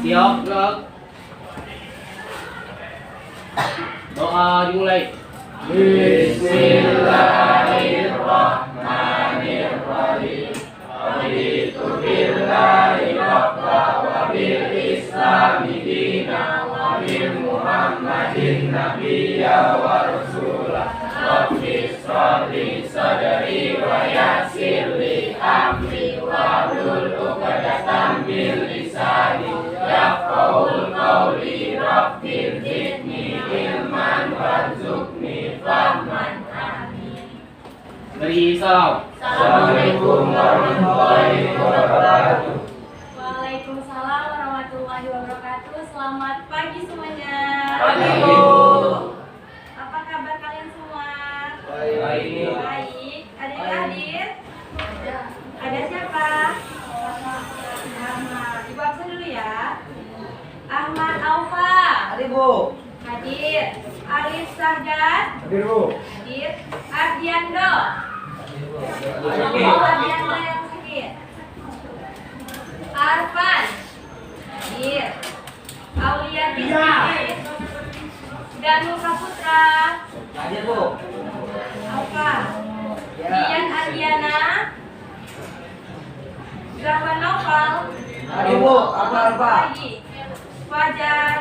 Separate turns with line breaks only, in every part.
Siap, gerak. Doa dimulai. Bismillahirrahmanirrahim. Raditu billahi rabba wa bil islami dina wa bil muhammadin nabiyya wa rasulah. Rabbi shrah li sadri wa yassir li amri wahlul 'uqdatam min lisani yafqahul qawli. Rabbi zidni ilman warzuqni fahman. Amin. Beri salam. Assalamualaikum warahmatullahi wabarakatuh.
Waalaikumsalam warahmatullahi wabarakatuh. Selamat pagi semuanya.
Pagi.
Apa kabar kalian semua?
Baik.
Baik. Ada yang hadir? Ada siapa? Ahmad. Ibu absen dulu ya. Ahmad Alfa.
Hadir Bu.
Hadir. Arif Sahdat.
Hadir Bu.
Hadir. Ardiando.
Hadir.
Ardiando yang sakit. Arfan. Hadir. Aulia Rizky. Danu Saputra.
Hadir Bu.
Alfa. Dian Ardiana. Zahwan Noval.
Hadir Bu. Apa?
Lagi. Fajar.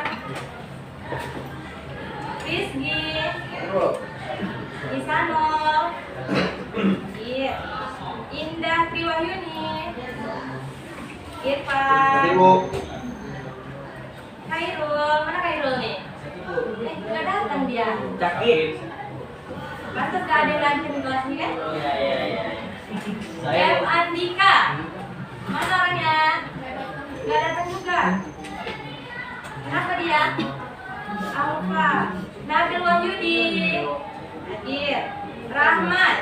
Rizky.
Hadir Bu.
Isanol. Iya. Indah Priwahyuni. Irfan.
Hadir Bu.
Khairul. Mana Khairul nih? Nggak datang dia.
Sakit.
Pantas gak ada yang lanjut di kelas ini kan?
Saya
M. Andika. Mana orangnya? Gak datang juga. Kenapa dia? Alfa. Nabil Wahyudi. Hadir. Rahmat.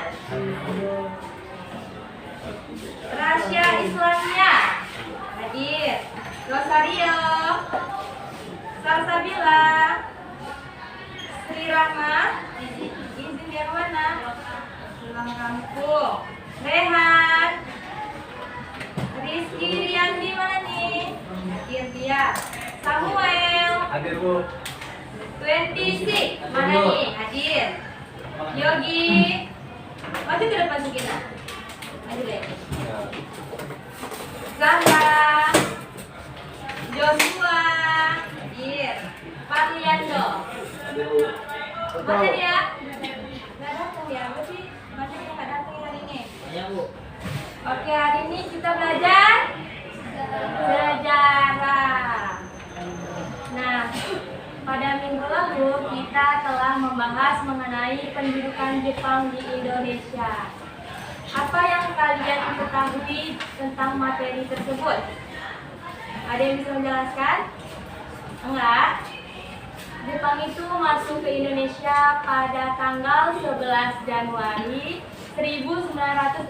Rasya Islamia. Hadir. Rosario. Salsabila. Sri Rahma. Izin yang mana? Pulang kampung. Rehan. Rizky Riandi mana nih? Hadir dia. Samuel.
Hadir Bu.
26 mana nih? Hadir. Yogi. Maju ke depan sedikit. Maju deh. Zahra. Joshua. Hadir. Parliando. Mana dia? Nggak datang ya? Apa sih? Mana dia nggak datang hari ini? Oke, hari ini kita belajar sejarah. Nah, pada minggu lalu kita telah membahas mengenai pendudukan Jepang di Indonesia. Apa yang kalian ketahui tentang materi tersebut? Ada yang bisa menjelaskan? Enggak? Jepang itu masuk ke Indonesia pada tanggal 11 Januari 1942.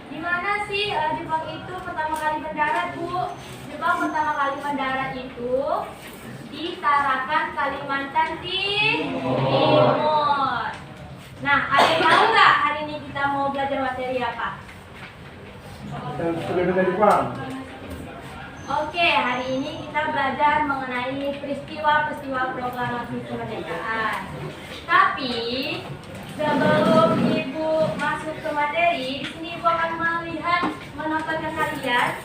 Di mana sih Jepang itu pertama kali mendarat, Bu? Jepang pertama kali mendarat itu di Tarakan, Kalimantan Timur. Nah, ada yang tahu nggak hari ini kita mau belajar materi apa?
Sudah Jepang.
Oke, hari ini kita belajar mengenai peristiwa-peristiwa proklamasi kemerdekaan. Tapi sebelum Ibu masuk ke materi, di sini Ibu akan menontonkan kalian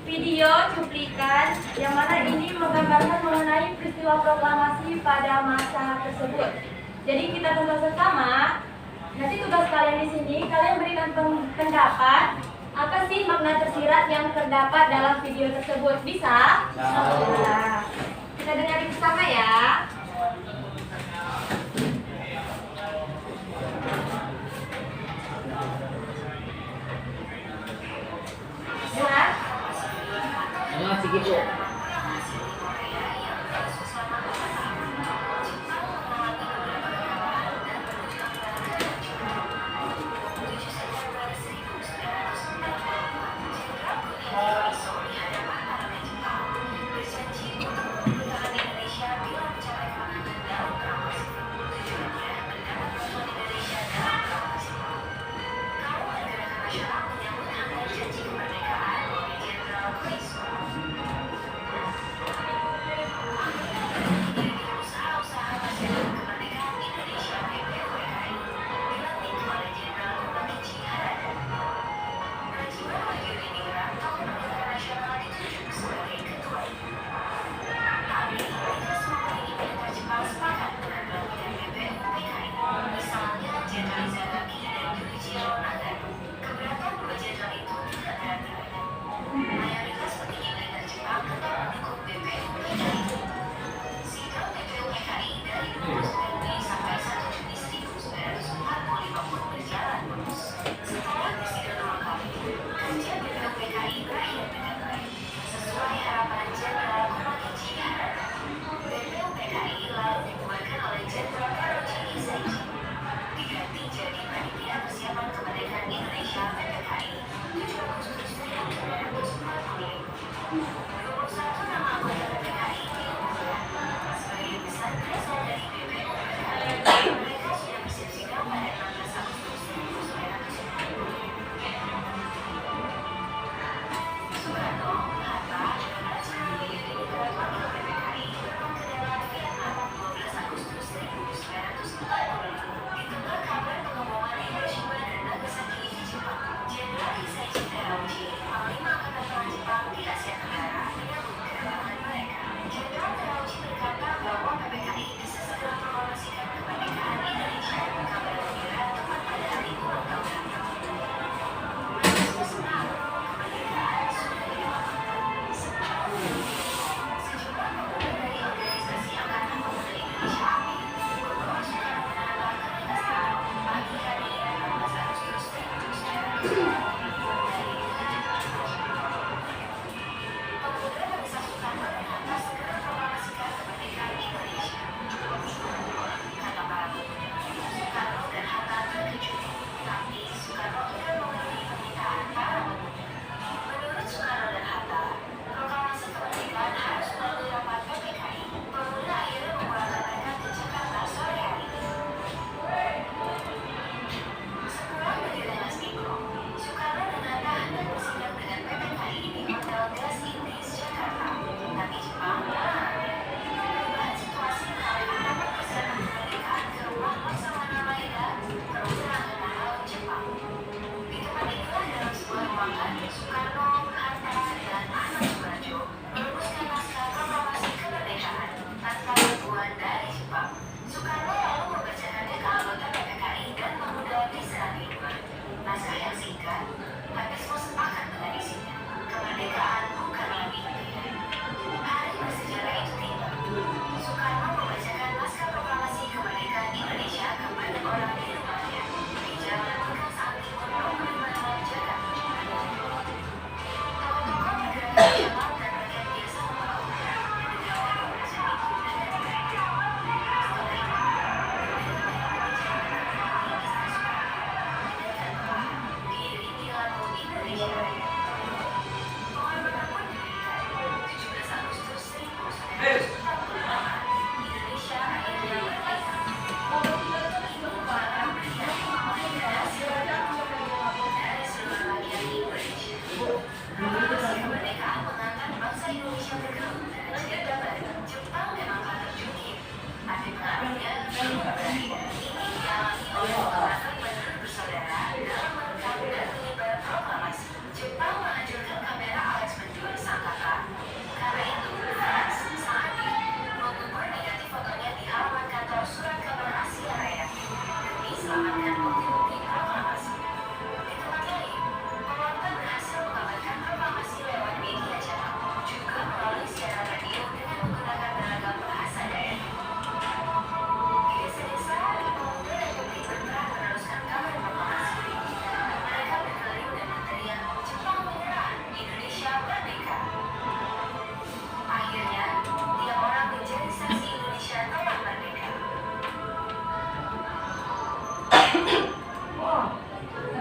video cuplikan yang mana ini menggambarkan mengenai peristiwa proklamasi pada masa tersebut. Jadi kita tonton bersama. Nanti tugas kalian di sini, kalian berikan pendapat. Apa sih makna tersirat yang terdapat dalam video tersebut? Bisa? Nah, kita dengar bersama ya. Dengar?
Jangan segitu.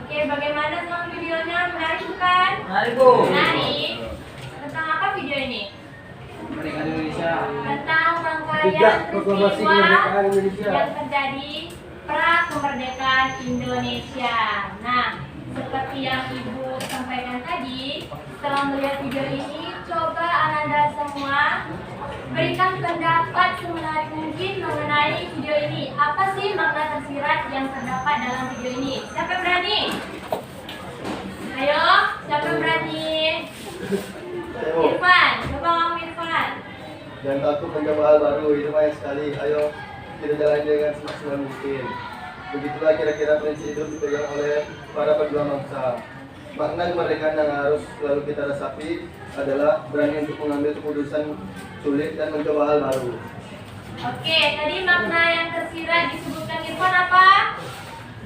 Oke, bagaimana tentang videonya? Menarik bukan?
Menarik, Bu.
Menarik. Tentang apa video ini?
Kemerdekaan Indonesia.
Tentang rangkaian
Tiga proklamasi
peristiwa
kemerdekaan Indonesia.
yang terjadi pra kemerdekaan Indonesia. Nah, seperti yang Ibu sampaikan tadi, setelah melihat video ini, coba Ananda semua berikan pendapat semenarik mungkin mengenai video ini. Apa sih makna tersirat yang terdapat dalam video ini? Siapa yang berani? Ayo, siapa yang berani? Irfan, coba ngomong Irfan.
Jangan takut mencoba hal baru, itu banyak sekali. Ayo kita jalani dengan semaksimal mungkin. Begitulah kira-kira prinsip hidup dipegang oleh para pejuang bangsa. Makna kemerdekaan yang harus selalu kita resapi adalah berani untuk mengambil keputusan sulit dan mencoba hal baru.
Oke, tadi makna yang tersirat disebutkan Irfan apa?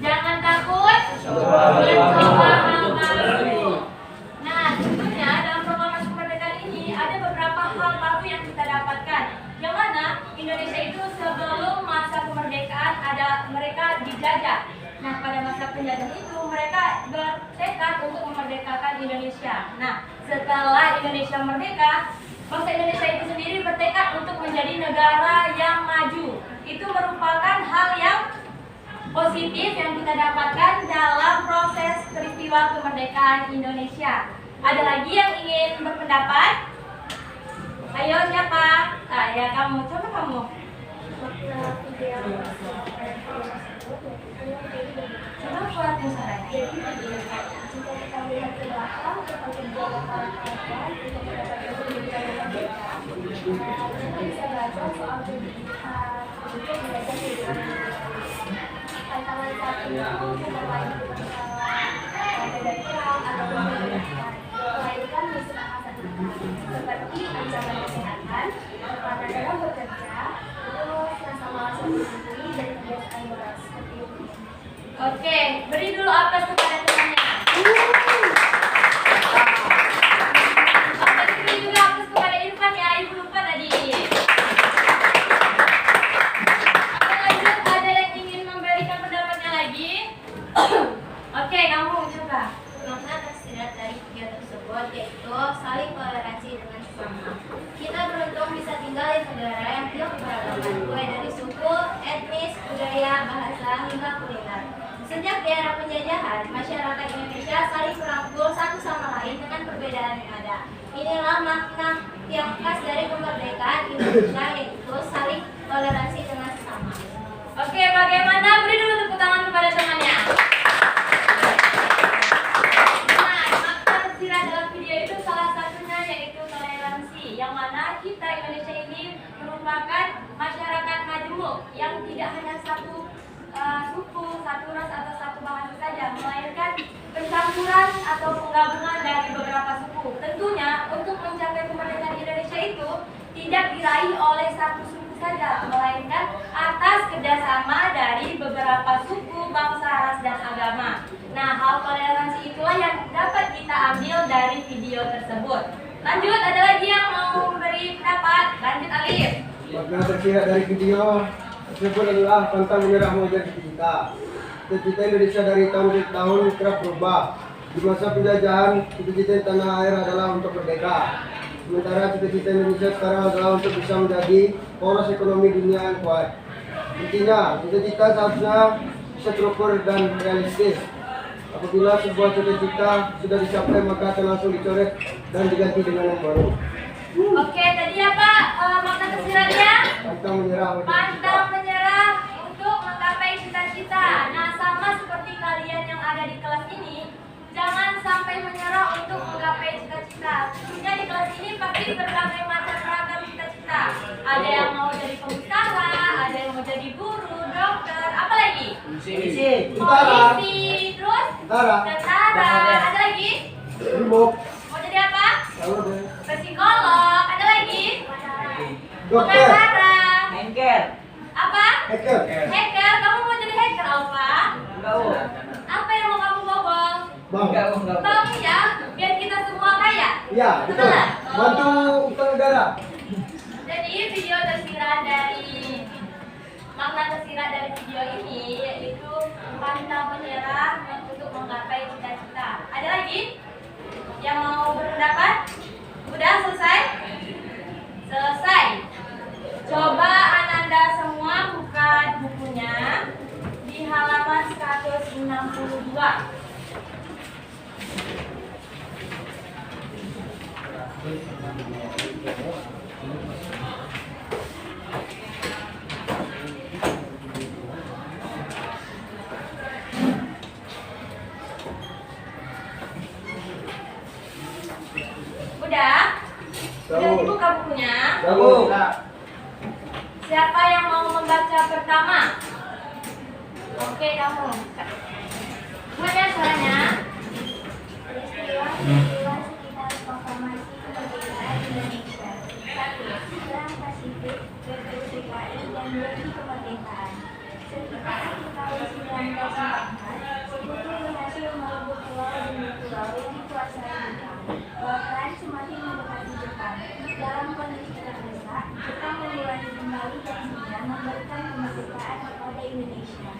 Jangan takut mencoba hal baru. Nah, tentunya dalam proklamasi kemerdekaan ini ada beberapa hal baru yang kita dapatkan. Yang mana Indonesia itu sebelum masa kemerdekaan mereka dijajah. Nah, pada masa penjajahan itu mereka bertekad untuk memerdekakan Indonesia. Nah, setelah Indonesia merdeka, bangsa Indonesia itu sendiri bertekad untuk menjadi negara yang maju. Itu merupakan hal yang positif yang kita dapatkan dalam proses peristiwa kemerdekaan Indonesia. Ada lagi yang ingin berpendapat? Ayo, siapa? Ya kamu, coba kamu. Coba kuatin suaranya.
Jika kita melihat ke belakang, tentang perjuangan para kawan untuk mendapatkan pendidikan yang merdeka, kita bisa baca soal pendidikan untuk belajar kehidupan Indonesia. Tantangan saat itu bukan lagi masalah beda perang atau pemerintahan, melainkan misi masa depan seperti ancaman kesehatan, tekanan dalam bekerja, terus rasa malas sendiri dan kebiasaan moral seperti itu.
Oke, beri dulu aplaus kepada temannya. Oke, kamu coba.
Makna tersirat dari video tersebut yaitu saling toleransi dengan sesama. Kita beruntung bisa tinggal di negara yang penuh keberagaman, mulai dari suku, etnis, budaya, bahasa, hingga kuliner. Sejak di era penjajahan, masyarakat Indonesia saling merangkul satu sama lain dengan perbedaan yang ada. Inilah makna yang khas dari kemerdekaan Indonesia, yaitu saling toleransi dengan sesama.
Oke, bagaimana? Beri dulu tepuk tangan kepada temannya. Nah, makna tersirat dalam video itu salah satunya yaitu toleransi, yang mana kita Indonesia ini merupakan masyarakat majemuk yang tidak hanya satu suku, satu ras atau satu bahasa saja, melainkan pencampuran atau penggabungan dari beberapa suku. Tentunya untuk mencapai kemerdekaan Indonesia itu tidak diraih oleh satu suku saja, melainkan atas kerjasama dari beberapa suku, bangsa, ras, dan agama. Nah, hal toleransi itulah yang dapat kita ambil dari video tersebut. Lanjut, ada lagi yang mau memberi pendapat? Lanjut, Alif.
Makna tersirat dari video tersebut adalah pantang menyerah mengejar cita-cita. Cita-cita Indonesia dari tahun ke tahun kerap berubah. Di masa penjajahan, cita-cita tanah air adalah untuk merdeka. Sementara cita-cita Indonesia sekarang adalah untuk bisa menjadi poros ekonomi dunia yang kuat. Intinya, cita-cita seharusnya bisa terukur dan realistis. Apabila sebuah cita-cita sudah dicapai, maka akan langsung dicoret dan diganti dengan yang baru.
Oke, tadi apa makna tersiratnya?
Pantang menyerah.
Pantang menyerah untuk menggapai cita-cita. Nah, sama seperti kalian yang ada di kelas ini, jangan sampai menyerah untuk menggapai cita-cita. Tentunya di kelas ini pasti berbagai macam ragam cita-cita. Ada yang mau jadi pengusaha, ada yang mau jadi guru, dokter, apa lagi?
Polisi.
Polisi, terus
Tentara.
tentara, ada lagi?
Brimob.
Mau jadi apa?
Lalu deh.
Psikolog, ada lagi?
Dokter.
Pengacara,
Anchor.
apa?
Hacker.
Hacker, kamu mau jadi hacker apa?
Tahu.
Apa yang mau kamu bobol?
Bang.
Enggak.
Bank ya, biar kita semua kaya.
Iya, betul. Bantu utang negara.
Jadi video tersirat dari makna tersirat dari video ini yaitu pantang menyerah untuk menggapai cita-cita. Ada lagi yang mau berpendapat? Udah selesai? Selesai. Coba Ananda semua buka bukunya di halaman 162. Udah? Udah dibuka bukunya?
Bagus.
Siapa yang mau membaca pertama? Oke, kamu. Mana suaranya?
Peristiwa sekitar proklamasi kemerdekaan Indonesia. 1. Perang Pasifik, BPUPKI, dan Bagi Kemerdekaan. Sekitar tahun 1944, Sekutu berhasil merebut pulau demi pulau yang dikuasai Jepang. Bahkan semakin mendekati Jepang. Dalam kondisi terdesak, Jepang mengulangi kembali janjinya memberikan kemerdekaan kepada Indonesia.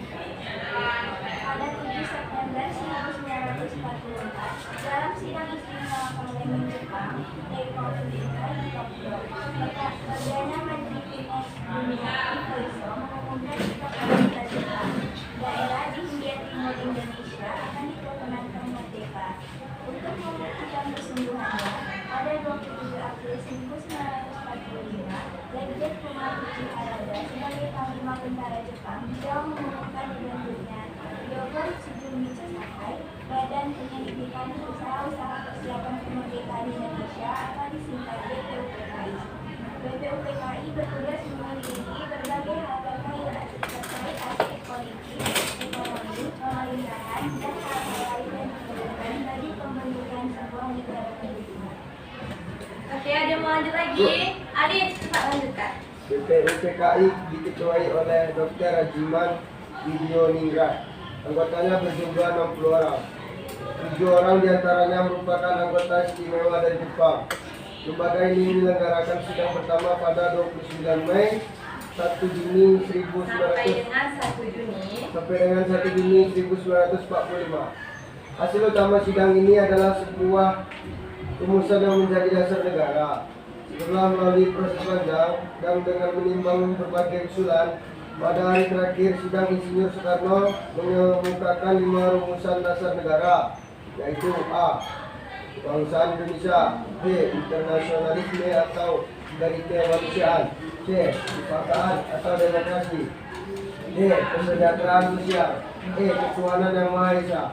Pada 7 September 1944, dalam sidang istimewa Parlemen Jepang, Republika di Tokyo, Perdana Menteri Ines Buniani Koiso mengumumkan sikap pemerintah Jepang. Daerah di Hindia Timur Indonesia akan diperkenankan merdeka. Untuk membuktikan kesungguhannya, pada 27 April 1945, Lejen Kumabuchi Harada sebagai Panglima Tentara Jepang telah mengumumkan dibentuknya Yokohama Tsurumitsu Sakai, Badan Penyelidikan Usaha-Usaha Persiapan Kemerdekaan Indonesia atau disingkat BPUPKI. BPUPKI bertugas memiliki berbagai hal terkait aspek politik, ekonomi, pemerintahan, dan hal-hal lain yang diperlukan bagi pembentukan sebuah negara kesatuan.
Oke, ada yang mau lanjut lagi? Adit, cepat lanjutkan.
BPUPKI diketuai oleh Dr. Rajiman Widioningrat. Anggotanya berjumlah 60 orang. 7 orang diantaranya merupakan anggota istimewa dari Jepang. Lembaga ini menyelenggarakan sidang pertama pada 29 Mei 1 Juni
sampai
1900
dengan 1 Juni.
sampai dengan 1 Juni 1945. Hasil utama sidang ini adalah sebuah rumusan yang menjadi dasar negara. Setelah melalui proses panjang dan dengan menimbang berbagai usulan, pada hari terakhir sidang Insinyur Soekarno mengemukakan 5 rumusan dasar negara, yaitu A. Kebangsaan Indonesia, B. Internasionalisme atau dari kemanusiaan, C. Kesepakaan atau demokrasi, D. Kesejahteraan sosial, E. Ketuhanan yang Maha Esa.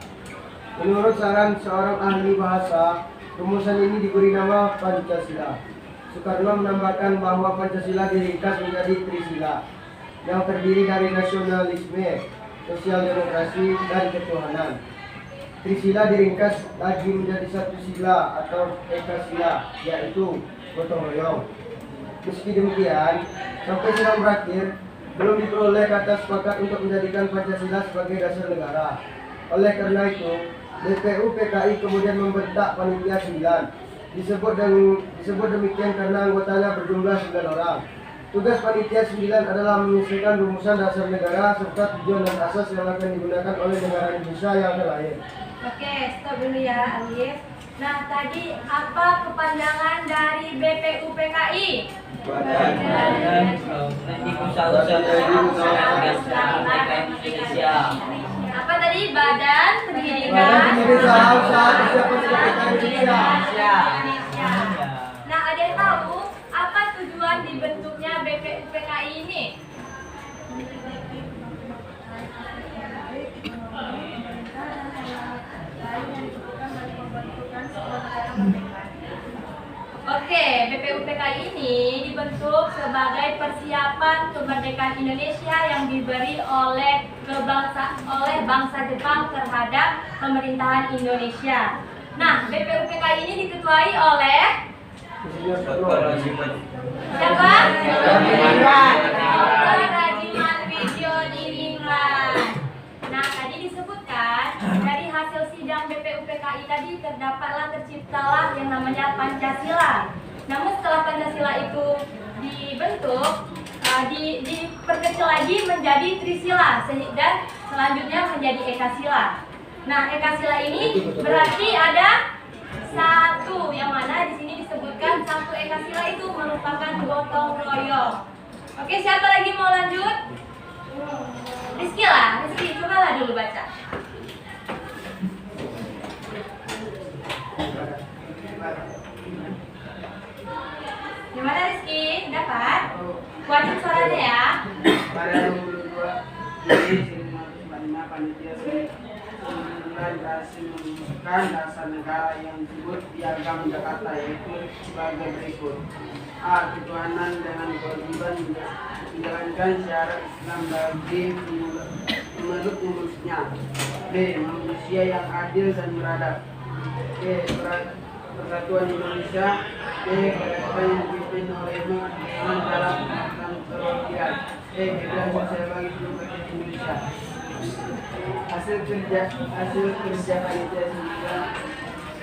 Menurut saran seorang ahli bahasa, rumusan ini diberi nama Pancasila. Soekarno menambahkan bahwa Pancasila diringkas menjadi Trisila yang terdiri dari nasionalisme, sosial demokrasi, dan ketuhanan. Trisila diringkas lagi menjadi 1 sila atau ekasila, yaitu gotong royong. Meski demikian, sampai sidang berakhir, belum diperoleh kata sepakat untuk menjadikan Pancasila sebagai dasar negara. Oleh karena itu, BPU PKI kemudian membentak panitia 9. Disebut demikian karena anggotanya berjumlah 9 orang. Tugas panitia 9 adalah menyelesaikan rumusan dasar negara serta tujuan dan asas yang akan digunakan oleh negara Indonesia yang akan lahir.
Oke, stop dulu ya, Alif. Nah, tadi apa kepanjangan dari BPU PKI?
Indonesia.
Apa tadi? Badan Pendidikan
Badan Pendidikan Usaha Persiapan Indonesia.
Indonesia. Nah, ada yang tahu apa tujuan dibentuknya BPU PKI ini? Oke, BPU PKI ini dibentuk sebagai persiapan kemerdekaan Indonesia yang diberi oleh bangsa Jepang terhadap pemerintahan Indonesia. Nah, BPU PKI ini diketuai oleh siapa? Dr. Rajiman Wijodiningrat. Nah, tadi disebutkan dari hasil sidang BPU PKI tadi terciptalah yang namanya Pancasila. Namun setelah Pancasila itu dibentuk, diperkecil lagi menjadi Trisila dan selanjutnya menjadi Ekasila. Nah, Ekasila ini berarti ada 1, yang mana di sini disebutkan 1 Ekasila itu merupakan gotong royong. Oke, siapa lagi mau lanjut? Rizky, cobalah dulu baca. Gimana Rizky? Dapat? Kuatin suaranya ya.
Pada 22 Juli 1945 panitia 9 berhasil merumuskan dasar negara yang disebut Piagam Jakarta, yaitu sebagai berikut. A. Ketuhanan dengan kewajiban menjalankan syarat Islam bagi pemeluk-pemeluknya. B. Manusia yang adil dan beradab. C. Persatuan Indonesia. D. Kedaulatan yang dipimpin oleh Tuhan dalam penerapan perwakilan. E. Keadilan sosial bagi seluruh rakyat Indonesia. Hasil kerja panitia 9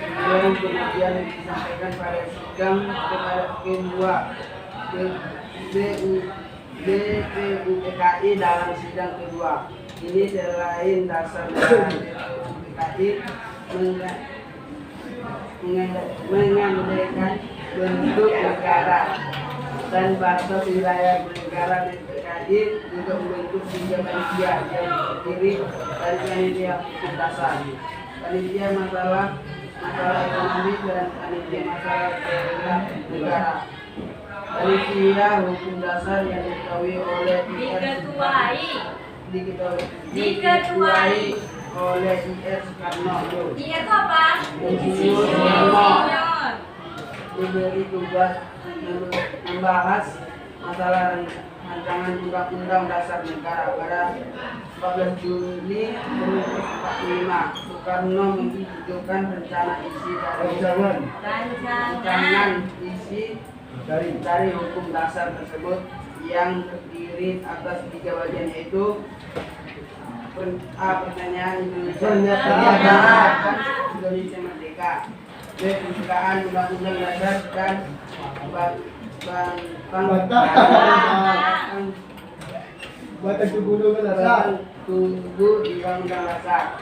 kemudian disampaikan pada sidang kepada kedua BPU PKI dalam sidang kedua. Ini selain dasar negara PKI mengandaikan bentuk negara dan batas wilayah negara dan PKI juga membentuk 3 panitia yang terdiri dari panitia hukum dasar, panitia masalah ekonomi, dan panitia masalah negara. Panitia hukum dasar yang diketuai oleh diketuai oleh I.R. Soekarno.
Iya itu apa?
Insinyur diberi tugas membahas masalah rancangan undang-undang dasar negara pada 14 Juli 1945. Soekarno menghijaukan rencana isi dari hukum dasar tersebut yang terdiri atas 3 bagian, yaitu pertanyaan Indonesia merdeka, B. Pembukaan undang-undang dasar, dan
Batang tubuh kan rasa.
Batang tubuh diam dan rasa.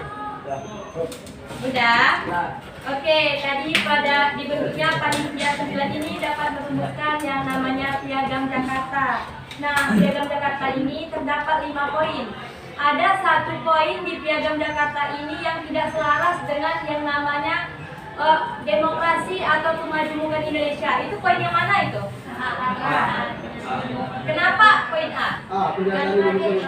Udah?
Nah,
Oke, tadi pada dibentuknya panitia 9 ini dapat merumuskan yang namanya Piagam Jakarta. Nah, Piagam Jakarta ini terdapat 5 poin. Ada 1 poin di Piagam Jakarta ini yang tidak selaras dengan yang namanya demokrasi atau kemajuan Indonesia. Itu poin yang mana itu? Kenapa poin A?
Penjelasan ini.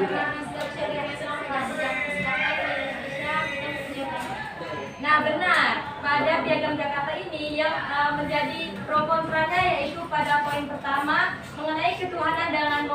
Nah benar, pada Piagam Jakarta ini yang menjadi pro kontranya yaitu pada poin pertama mengenai ketuhanan dengan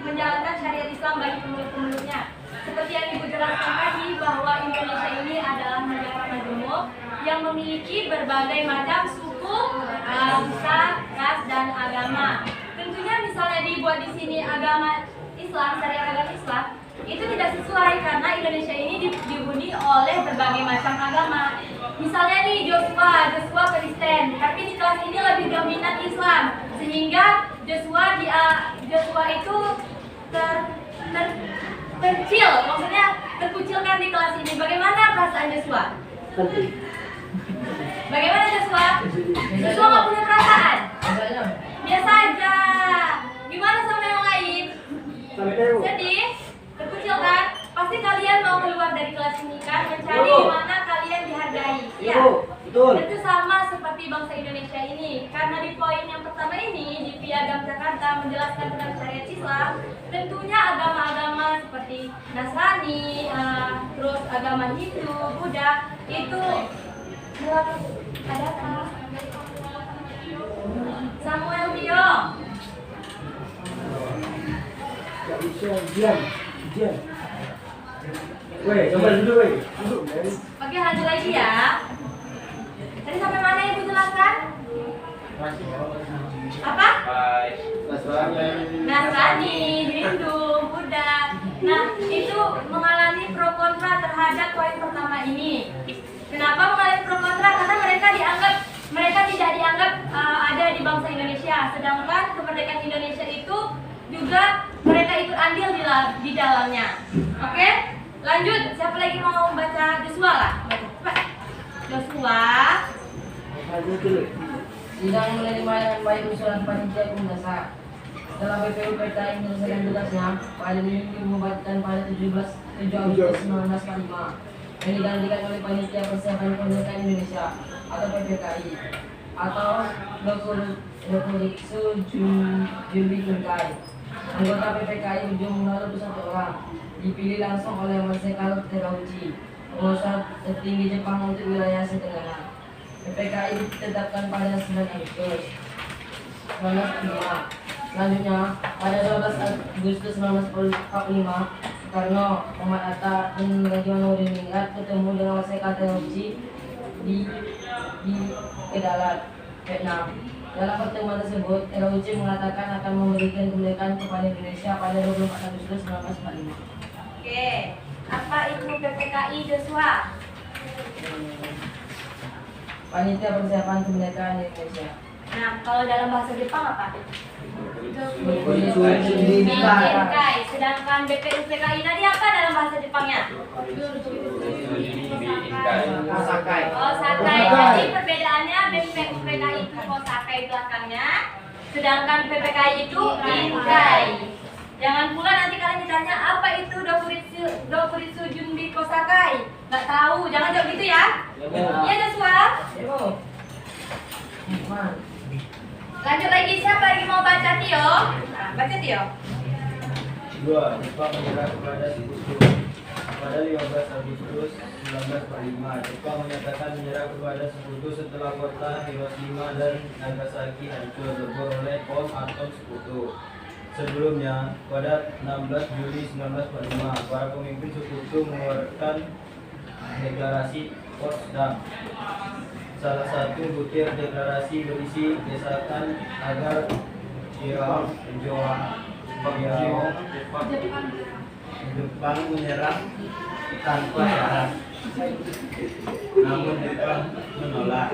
menjalankan syariat Islam bagi pemeluk-pemeluknya. Seperti yang Ibu jelaskan tadi bahwa Indonesia ini adalah negara majemuk yang memiliki berbagai macam suku, bangsa, ras, dan agama. Tentunya misalnya dibuat di sini agama Islam, syariat agama Islam, itu tidak sesuai karena Indonesia ini dihuni oleh berbagai macam agama. Misalnya nih Joshua Kristen, tapi di kelas ini lebih dominan Islam, sehingga Joshua itu terkecil, maksudnya terkucilkan di kelas ini. Bagaimana perasaan Joshua? Bagaimana Joshua? Joshua nggak punya perasaan? Biasa aja. Gimana sama yang lain? Sedih? Terkucil kan? Pasti kalian mau keluar dari kelas ini kan, mencari di mana kalian dihargai. Iya.
betul.
Itu sama seperti bangsa Indonesia ini. Karena di poin yang pertama ini di Piagam Jakarta menjelaskan tentang syariat Islam, tentunya agama-agama seperti Nasrani, terus agama Hindu, Buddha itu ada apa? Samuel Tio.
Gak bisa, diam. Weh, coba duduk weh. Duduk, men.
Oke, lanjut lagi ya. Tadi sampai mana Ibu jelaskan? Apa? Nasrani, Hindu, Buddha. Nah, itu mengalami pro kontra terhadap poin pertama ini. Kenapa mengalami pro kontra? Karena mereka tidak dianggap ada di bangsa Indonesia. Sedangkan kemerdekaan Indonesia itu juga mereka ikut andil di dalamnya. Oke? Lanjut, siapa lagi mau baca Joshua lah? Cepat. Joshua.
Sidang menerima dengan baik usulan panitia pemendasar. Setelah BPUPKI menyelesaikan tugasnya, pada ini membuatkan pada 17 Agustus 1945 yang digantikan oleh Panitia Persiapan Kemerdekaan Indonesia atau PPKI atau Dokuritsu Jumbi Kunkai. Anggota PPKI berjumlah 21 orang, dipilih langsung oleh Marshal Terauchi, pengusaha tertinggi Jepang untuk wilayah Asia Tenggara. PPKI ditetapkan pada 9 Agustus 1945. Selanjutnya, pada 12 Agustus 1945, Soekarno, Muhammad Hatta, dan Rajiman Ningrat bertemu dengan Marshal Terauchi di Kedalat, Vietnam. Dalam pertemuan tersebut, Terauchi mengatakan akan memberikan kemerdekaan kepada Indonesia pada 24 Agustus 1945.
Oke, apa itu PPKI Joshua?
Panitia Persiapan Kemerdekaan Indonesia.
Nah, kalau dalam bahasa Jepang apa?
Kinkai.
Sedangkan BPUPKI tadi apa dalam bahasa Jepangnya?
Kosakai.
Kosakai. Jadi perbedaannya BPUPKI itu Kosakai belakangnya, sedangkan PPKI itu Kinkai. Jangan pula nanti kalian ditanya apa itu Dokuritsu Jumbi Kosakai. Nggak tahu, jangan jawab gitu ya. Iya Joshua. Lanjut lagi, siapa lagi mau baca Tio? Nah, baca Tio.
2. Jepang menyerah kepada Sekutu. Pada 15 Agustus 1945, Jepang menyatakan menyerah kepada Sekutu setelah kota Hiroshima dan Nagasaki hancur lebur oleh bom atom Sekutu. Sebelumnya, pada 16 Juli 1945, para pemimpin Sekutu mengeluarkan deklarasi Potsdam. Salah satu butir deklarasi berisi desakan agar Jepang menyerah tanpa syarat. Namun Jepang menolak.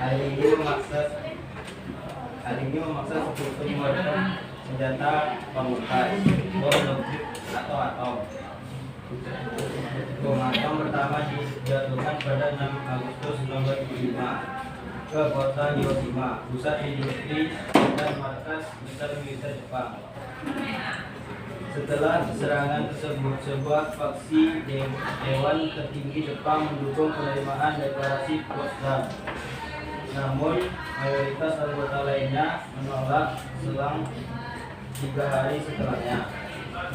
Hal ini memaksa Sekutu mengeluarkan
senjata pamungkas, bom nuklir atau atom. Bom atom pertama dijatuhkan pada 6 Agustus 1945 ke kota Hiroshima, pusat industri dan markas besar militer Jepang. Setelah serangan tersebut, sebuah faksi Dewan Tertinggi Jepang mendukung penerimaan deklarasi Potsdam. Namun, mayoritas anggota lainnya menolak selang 3 hari setelahnya.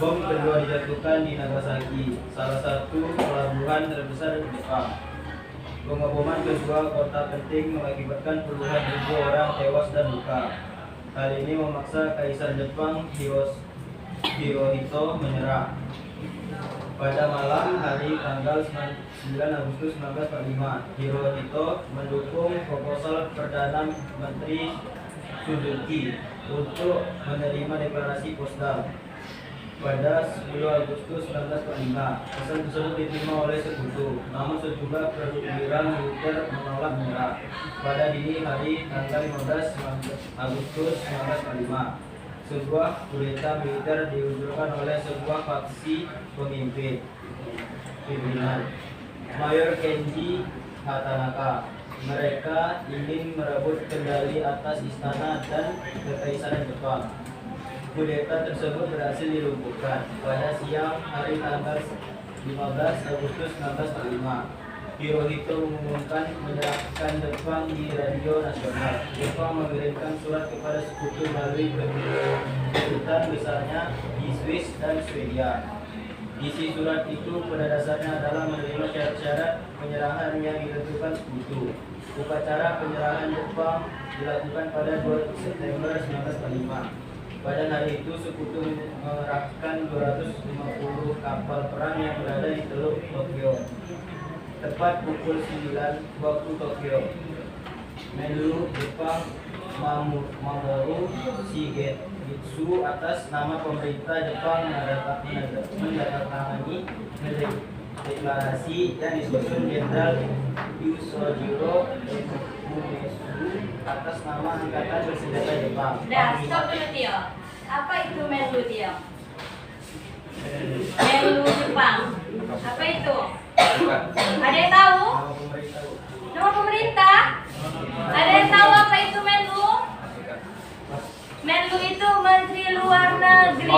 Bom kedua dijatuhkan di Nagasaki, salah satu pelabuhan terbesar di Jepang. Pengeboman kedua kota penting mengakibatkan puluhan ribu orang tewas dan luka. Hal ini memaksa Kaisar Jepang Hirohito menyerah. Pada malam hari tanggal 9 Agustus 1945, Hirohito mendukung proposal Perdana Menteri Suzuki untuk menerima deklarasi Potsdam. Pada 10 Agustus 1945, pesan tersebut diterima oleh Sekutu, namun sejumlah perwira militer menolak menyerah. Pada dini hari tanggal 15 Agustus 1945, sebuah kudeta militer diunjurkan oleh sebuah faksi pimpinan Mayor Kenji Hatanaka. Mereka ingin merebut kendali atas istana dan kekaisaran Jepang. Kudeta tersebut berhasil dilumpuhkan pada siang hari tanggal 15 Agustus 1945. Hirohito mengumumkan menyerahkan Jepang di radio nasional. Jepang mengirimkan surat kepada Sekutu melalui kedutaan besarnya di Swiss dan Swedia. Isi surat itu pada dasarnya adalah menerima syarat-syarat penyerahan yang ditentukan Sekutu. Upacara penyerahan Jepang dilakukan pada 2 September 1945. Pada hari itu, Sekutu mengerahkan 250 kapal perang yang berada di Teluk Tokyo. Tepat pukul 9 waktu Tokyo, Menlu Jepang Mamoru Shigemitsu atas nama pemerintah Jepang menandatangani deklarasi yang disusun Jenderal Yusojiro Umesu atas nama Angkatan Bersenjata Jepang.
Stop dulu Tio. Apa itu Menlu Tio? Menlu Jepang. Apa itu? Ada yang tahu? Nama pemerintah? Ada yang tahu apa itu Menlu? Menlu itu Menteri Luar Negeri.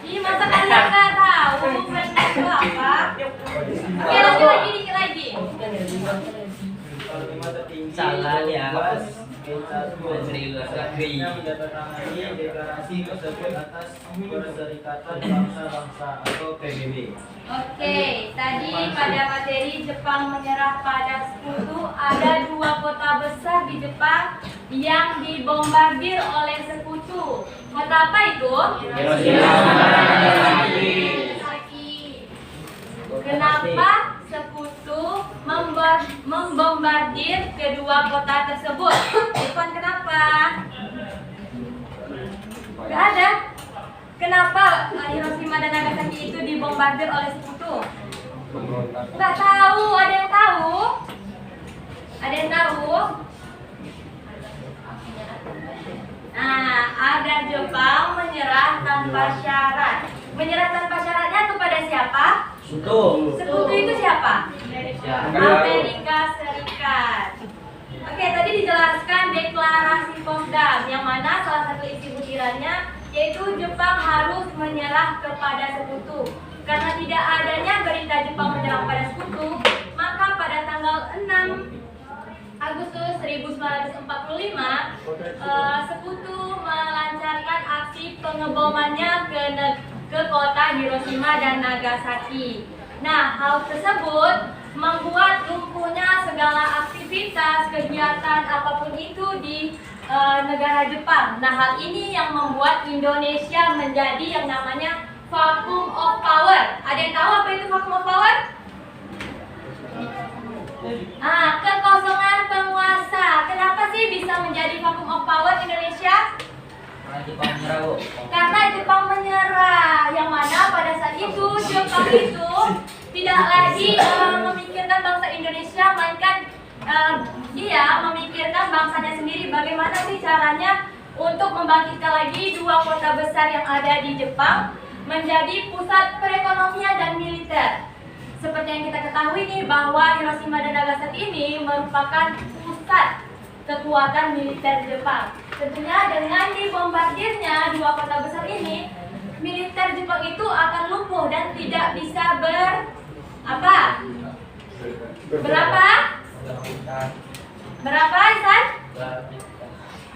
Ih, masa kalian nggak tahu Menlu itu apa? Oke, lanjut lagi dikit lagi.
Salah ya. Menteri Luar Negeri menandatangani deklarasi tersebut atas Perserikatan Bangsa-Bangsa atau PBB.
Oke, tadi pada materi Jepang menyerah pada Sekutu, ada 2 kota besar di Jepang yang dibombardir oleh Sekutu. Kota apa itu?
Hiroshima dan
Nagasaki. Kenapa Sekutu membombardir kedua kota tersebut? Irfan, kenapa? Gak ada. Kenapa Hiroshima dan Nagasaki itu dibombardir oleh Sekutu? Gak tahu. Ada yang tahu? Ada yang tahu? Nah, agar Jepang menyerah tanpa syarat. Menyerah tanpa syaratnya kepada siapa? Sekutu itu siapa? Amerika Serikat. Oke, tadi dijelaskan deklarasi Potsdam, yang mana salah satu isi butirannya yaitu Jepang harus menyerah kepada Sekutu. Karena tidak adanya berita Jepang menyerah kepada Sekutu, maka pada tanggal 6 Agustus 1945, Sekutu melancarkan aksi pengebomannya ke kota Hiroshima dan Nagasaki. Nah, hal tersebut membuat lumpuhnya segala aktivitas, kegiatan apapun itu di negara Jepang. Nah, hal ini yang membuat Indonesia menjadi yang namanya vacuum of power. Ada yang tahu apa itu vacuum of power? Kekosongan penguasa. Kenapa sih bisa menjadi vacuum of power Indonesia? Karena Jepang menyerah. Yang mana pada saat itu Jepang itu tidak lagi memikirkan bangsa Indonesia, melainkan dia memikirkan bangsanya sendiri. Bagaimana sih caranya untuk membangkitkan lagi dua kota besar yang ada di Jepang menjadi pusat perekonomian dan militer. Seperti yang kita ketahui nih bahwa Hiroshima dan Nagasaki ini merupakan pusat kekuatan militer Jepang. Tentunya dengan dibombardirnya dua kota besar ini, militer Jepang itu akan lumpuh dan tidak bisa Berapa, Isan?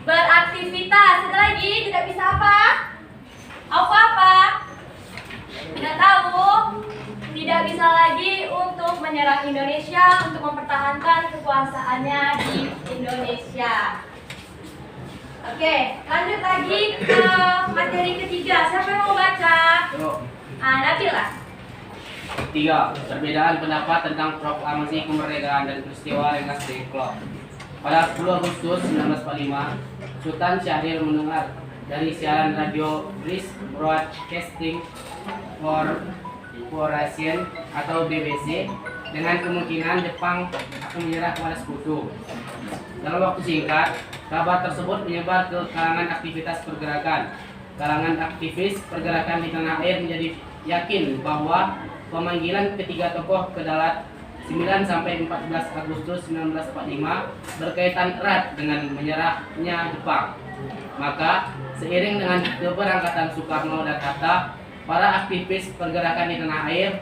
Beraktivitas. Satu lagi, tidak bisa apa? Apa? Tidak tahu. Tidak bisa lagi untuk menyerang Indonesia, untuk mempertahankan kekuasaannya di Indonesia. Oke, lanjut lagi ke materi ketiga. Siapa yang mau baca? Nabil lah.
3. Perbedaan pendapat tentang proklamasi kemerdekaan dan peristiwa Rengas Dengklok. Pada 10 Agustus 1945, Sultan Syahrir mendengar dari siaran radio British Broadcasting Corporation atau BBC dengan kemungkinan Jepang akan menyerah kepada sekutu. Dalam waktu singkat, kabar tersebut menyebar ke kalangan aktivitas pergerakan. Kalangan aktivis pergerakan di tanah air menjadi yakin bahwa pemanggilan ketiga tokoh ke Dalat 9 sampai 14 Agustus 1945 berkaitan erat dengan menyerahnya Jepang. Maka, seiring dengan keberangkatan Soekarno dan Hatta, para aktivis pergerakan di tanah air,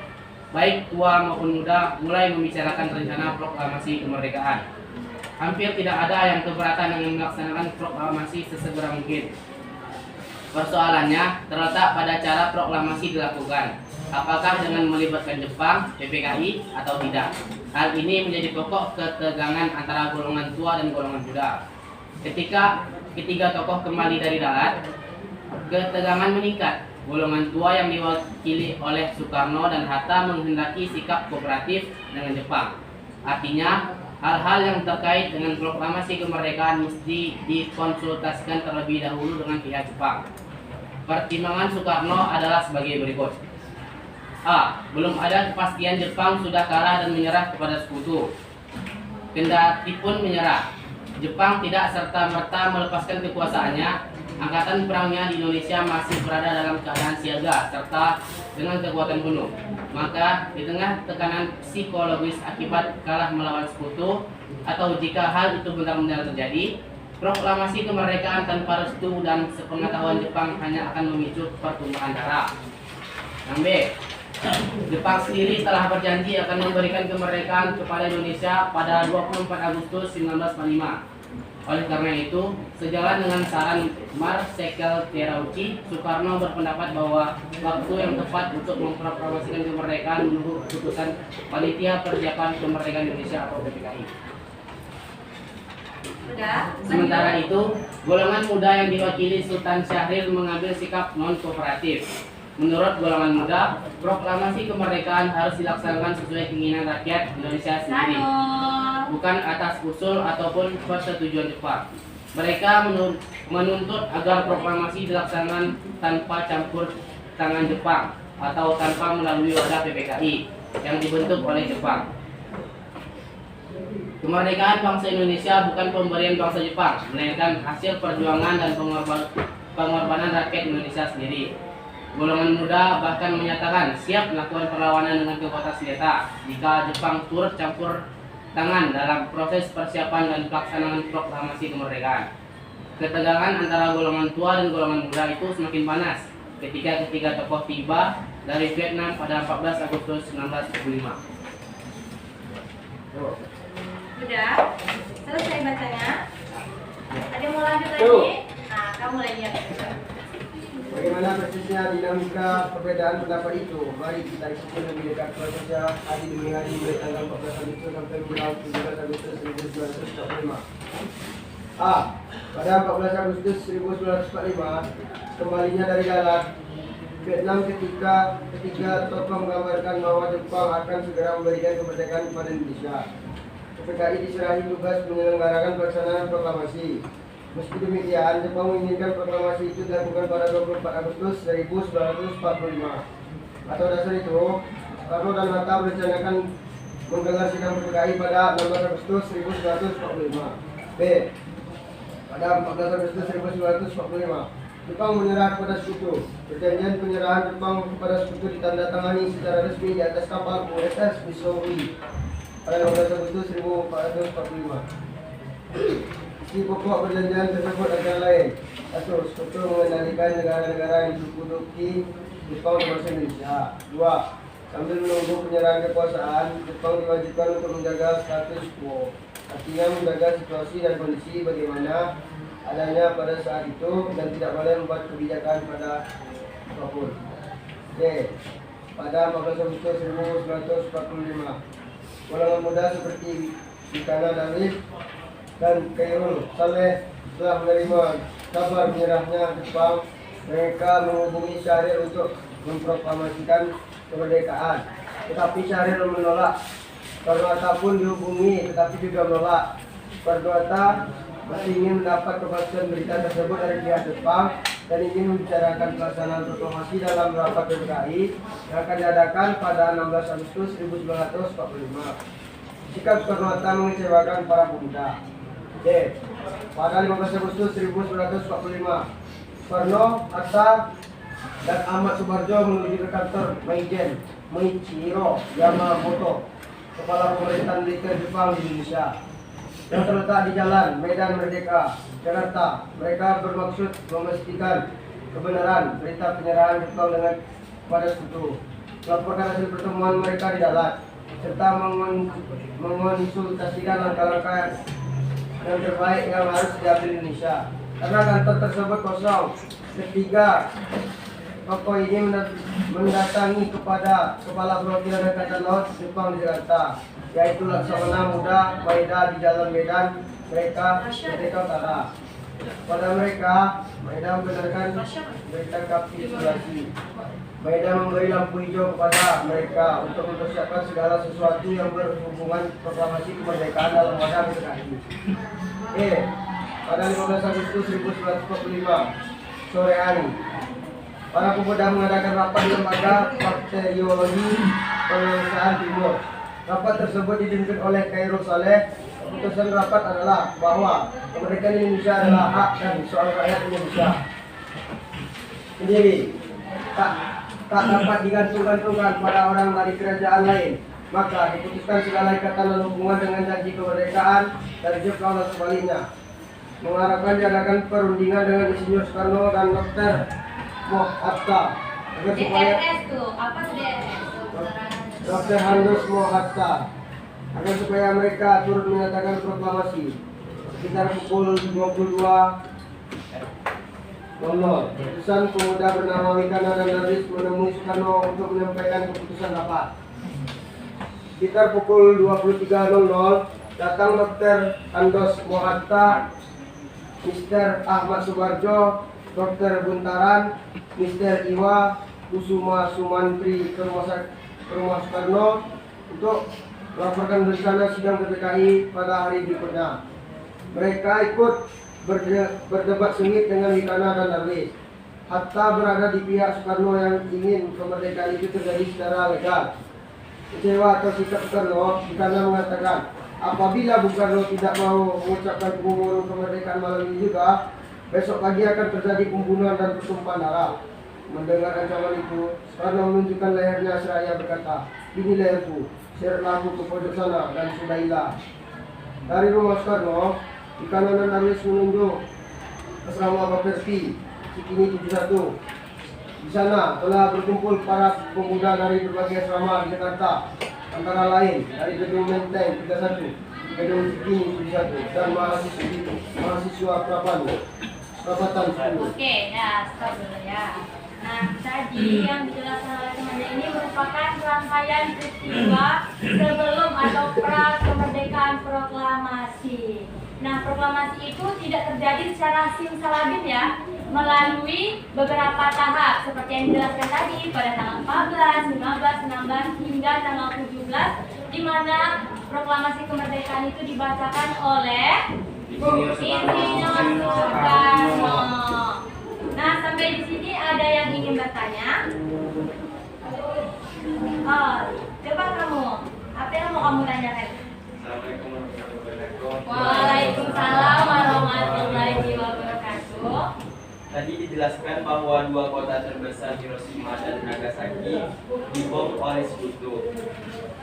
baik tua maupun muda, mulai membicarakan rencana proklamasi kemerdekaan. Hampir tidak ada yang keberatan dengan melaksanakan proklamasi sesegera mungkin. Persoalannya terletak pada cara proklamasi dilakukan. Apakah dengan melibatkan Jepang, PPKI, atau tidak? Hal ini menjadi pokok ketegangan antara golongan tua dan golongan muda. Ketika ketiga tokoh kembali dari Dalat, ketegangan meningkat. Golongan tua yang diwakili oleh Soekarno dan Hatta menghendaki sikap kooperatif dengan Jepang. Artinya, hal-hal yang terkait dengan proklamasi kemerdekaan mesti dikonsultasikan terlebih dahulu dengan pihak Jepang. Pertimbangan Soekarno adalah sebagai berikut. A. Belum ada kepastian Jepang sudah kalah dan menyerah kepada sekutu. Kendati pun menyerah, Jepang tidak serta-merta melepaskan kekuasaannya. Angkatan perangnya di Indonesia masih berada dalam keadaan siaga serta dengan kekuatan penuh. Maka di tengah tekanan psikologis akibat kalah melawan sekutu, atau jika hal itu benar-benar terjadi, proklamasi kemerdekaan tanpa restu dan sepengetahuan Jepang hanya akan memicu pertumpahan darah. Yang B. Jepang sendiri telah berjanji akan memberikan kemerdekaan kepada Indonesia pada 24 Agustus 1945. Oleh karena itu, sejalan dengan saran Marshal Terauchi, Soekarno berpendapat bahwa waktu yang tepat untuk memproklamasikan kemerdekaan menunggu keputusan Panitia Persiapan Kemerdekaan Indonesia atau PPKI. Sementara itu, golongan muda yang diwakili Sultan Syahrir mengambil sikap non-kooperatif. Menurut golongan muda, proklamasi kemerdekaan harus dilaksanakan sesuai keinginan rakyat Indonesia sendiri, bukan atas usul ataupun persetujuan Jepang. Mereka menuntut agar proklamasi dilaksanakan tanpa campur tangan Jepang atau tanpa melalui wadah PPKI yang dibentuk oleh Jepang. Kemerdekaan bangsa Indonesia bukan pemberian bangsa Jepang, melainkan hasil perjuangan dan pengorbanan rakyat Indonesia sendiri. Golongan muda bahkan menyatakan siap melakukan perlawanan dengan kekuatan senjata jika Jepang turut campur tangan dalam proses persiapan dan pelaksanaan proklamasi kemerdekaan. Ketegangan antara golongan tua dan golongan muda itu semakin panas ketika ketiga tokoh tiba dari Vietnam pada 14 Agustus 1945.
Sudah? Selesai bacanya? Ada yang mau lanjut lagi? Nah, kamu lagi ya.
Bagaimana persisnya dinamika perbedaan pendapat itu? Mari kita ikuti lebih dekat prosesnya hari demi hari mulai tanggal 14 Agustus sampai bulan 17 Agustus 1945. A. Pada 14 Agustus 1945, kembalinya dari Dalat, Vietnam ketiga tokoh menggambarkan bahwa Jepang akan segera memberikan kemerdekaan kepada Indonesia. PPKI diserahi tugas menyelenggarakan pelaksanaan proklamasi. Meski demikian, Jepang menginginkan proklamasi itu dilakukan pada 24 Agustus 1945. Atau dasar itu, Soekarno dan Hatta merencanakan menggelar sidang PPKI pada 16 Agustus 1945. B. pada 14 Agustus 1945, Jepang menyerah kepada Sekutu. Perjanjian penyerahan Jepang kepada Sekutu ditandatangani secara resmi di atas kapal USS Missouri pada 15 Agustus 1445. Isi pokok perjanjian tersebut antara lain: 1. Sekutu mengendalikan negara-negara yang diduduki Jepang termasuk Indonesia. 2. Sambil menunggu penyerahan kekuasaan, Jepang diwajibkan untuk menjaga status quo, artinya menjaga situasi dan kondisi bagaimana adanya pada saat itu dan tidak boleh membuat kebijakan pada apapun. D. Pada 14 Agustus 1945, golongan muda seperti Ikana David dan Khairul Saleh telah menerima kabar menyerahnya Jepang. Mereka menghubungi Syahrir untuk memproklamasikan kemerdekaan, tetapi Syahrir menolak. Perdata pun dihubungi, tetapi juga menolak. Perdata masih ingin mendapat kepastian berita tersebut dari pihak Jepang dan ingin membicarakan pelaksanaan proklamasi dalam rapat PBKI yang akan diadakan pada 16 Agustus 1945. Sikap Soekarno-Hatta mengecewakan para pemuda. D. Pada 15 Agustus 1945, Soekarno-Hatta dan Ahmad Subarjo menuju ke kantor Maijen Michiro Yamamoto, kepala pemerintahan militer Jepang di Indonesia, yang terletak di Jalan Medan Merdeka, Jakarta. Mereka bermaksud memastikan kebenaran berita penyerahan Jepang kepada Sekutu, melaporkan hasil pertemuan mereka di Dalat, serta mengonsultasikan langkah-langkah yang terbaik yang harus diambil Indonesia. Karena kantor tersebut kosong, ketiga tokoh ini mendatangi kepada Kepala Perwakilan Angkatan Laut Jepang di Jakarta, yaitu Laksamana Muda Maeda di Jalan Medan Merdeka Utara. Pada mereka, Maeda membenarkan berita kapitulasi. Maeda memberi lampu hijau kepada mereka untuk mempersiapkan segala sesuatu yang berhubungan proklamasi kemerdekaan dalam wadah PBKI. Pada 15 Agustus 1945 sore hari, para pemuda mengadakan rapat di lembaga bakteriologi Penyelesaian Timur. Rapat tersebut dipimpin oleh Khairul Saleh. Keputusan rapat adalah bahwa kemerdekaan Indonesia adalah hak dan soal rakyat Indonesia sendiri, tak dapat digantung-gantungkan pada orang dari kerajaan lain. Maka diputuskan segala ikatan dan hubungan dengan janji kemerdekaan dari Jepang dan sebaliknya. Mengharapkan diadakan perundingan dengan Insinyur Soekarno dan Dr. Mohatta agar supaya
DRS tuh, apa tuh DRS?
Dr. Handus Mohatta agar supaya mereka turut menyatakan proklamasi. Sekitar pukul 22.00, utusan pemuda bernama Wikana dan Darwis menemui Soekarno untuk menyampaikan keputusan rapat. Sekitar pukul 23.00, datang Dr. Handus Mohatta, Mr. Ahmad Subarjo, Dr. Buntaran, Mr. Iwa Kusuma Sumantri ke rumah Soekarno untuk melaporkan rencana sidang PBKI pada hari berikutnya. Mereka ikut berdebat sengit dengan Wikana dan Darwis. Hatta berada di pihak Soekarno yang ingin kemerdekaan itu terjadi secara legal. Kecewa atas sikap Soekarno, Wikana mengatakan, apabila Bung Karno tidak mau mengucapkan pengumuman kemerdekaan malam ini juga, besok pagi akan terjadi pembunuhan dan pertumpahan darah. Mendengar ancaman itu, Soekarno menunjukkan lehernya seraya berkata, ini leherku, seretlah aku ke pojok sana dan sudahilah. Dari rumah Soekarno, Wikana dan Darwis menunjuk asrama Bapesti, Cikini 71. Di sana telah berkumpul para pemuda dari berbagai asrama di Jakarta, antara lain dari Gedung Menteng 31, Gedung Cikini 71, dan mahasiswa Perapatan 10.
Oke, nah stop dulu ya. Nah, tadi yang dijelaskan oleh temannya ini merupakan rangkaian peristiwa sebelum atau pra kemerdekaan proklamasi. Nah, proklamasi itu tidak terjadi secara simsalabim ya, melalui beberapa tahap seperti yang dijelaskan tadi pada tanggal 14, 15, 16 hingga tanggal 17, di mana proklamasi kemerdekaan itu dibacakan oleh Insinyur Soekarno. Nah, sampai di sini ada yang ingin bertanya? Oh, coba kamu, apa yang mau kamu tanyakan? Waalaikumsalam warahmatullahi wabarakatuh.
Hiroshima dan Nagasaki dibom oleh sekutu.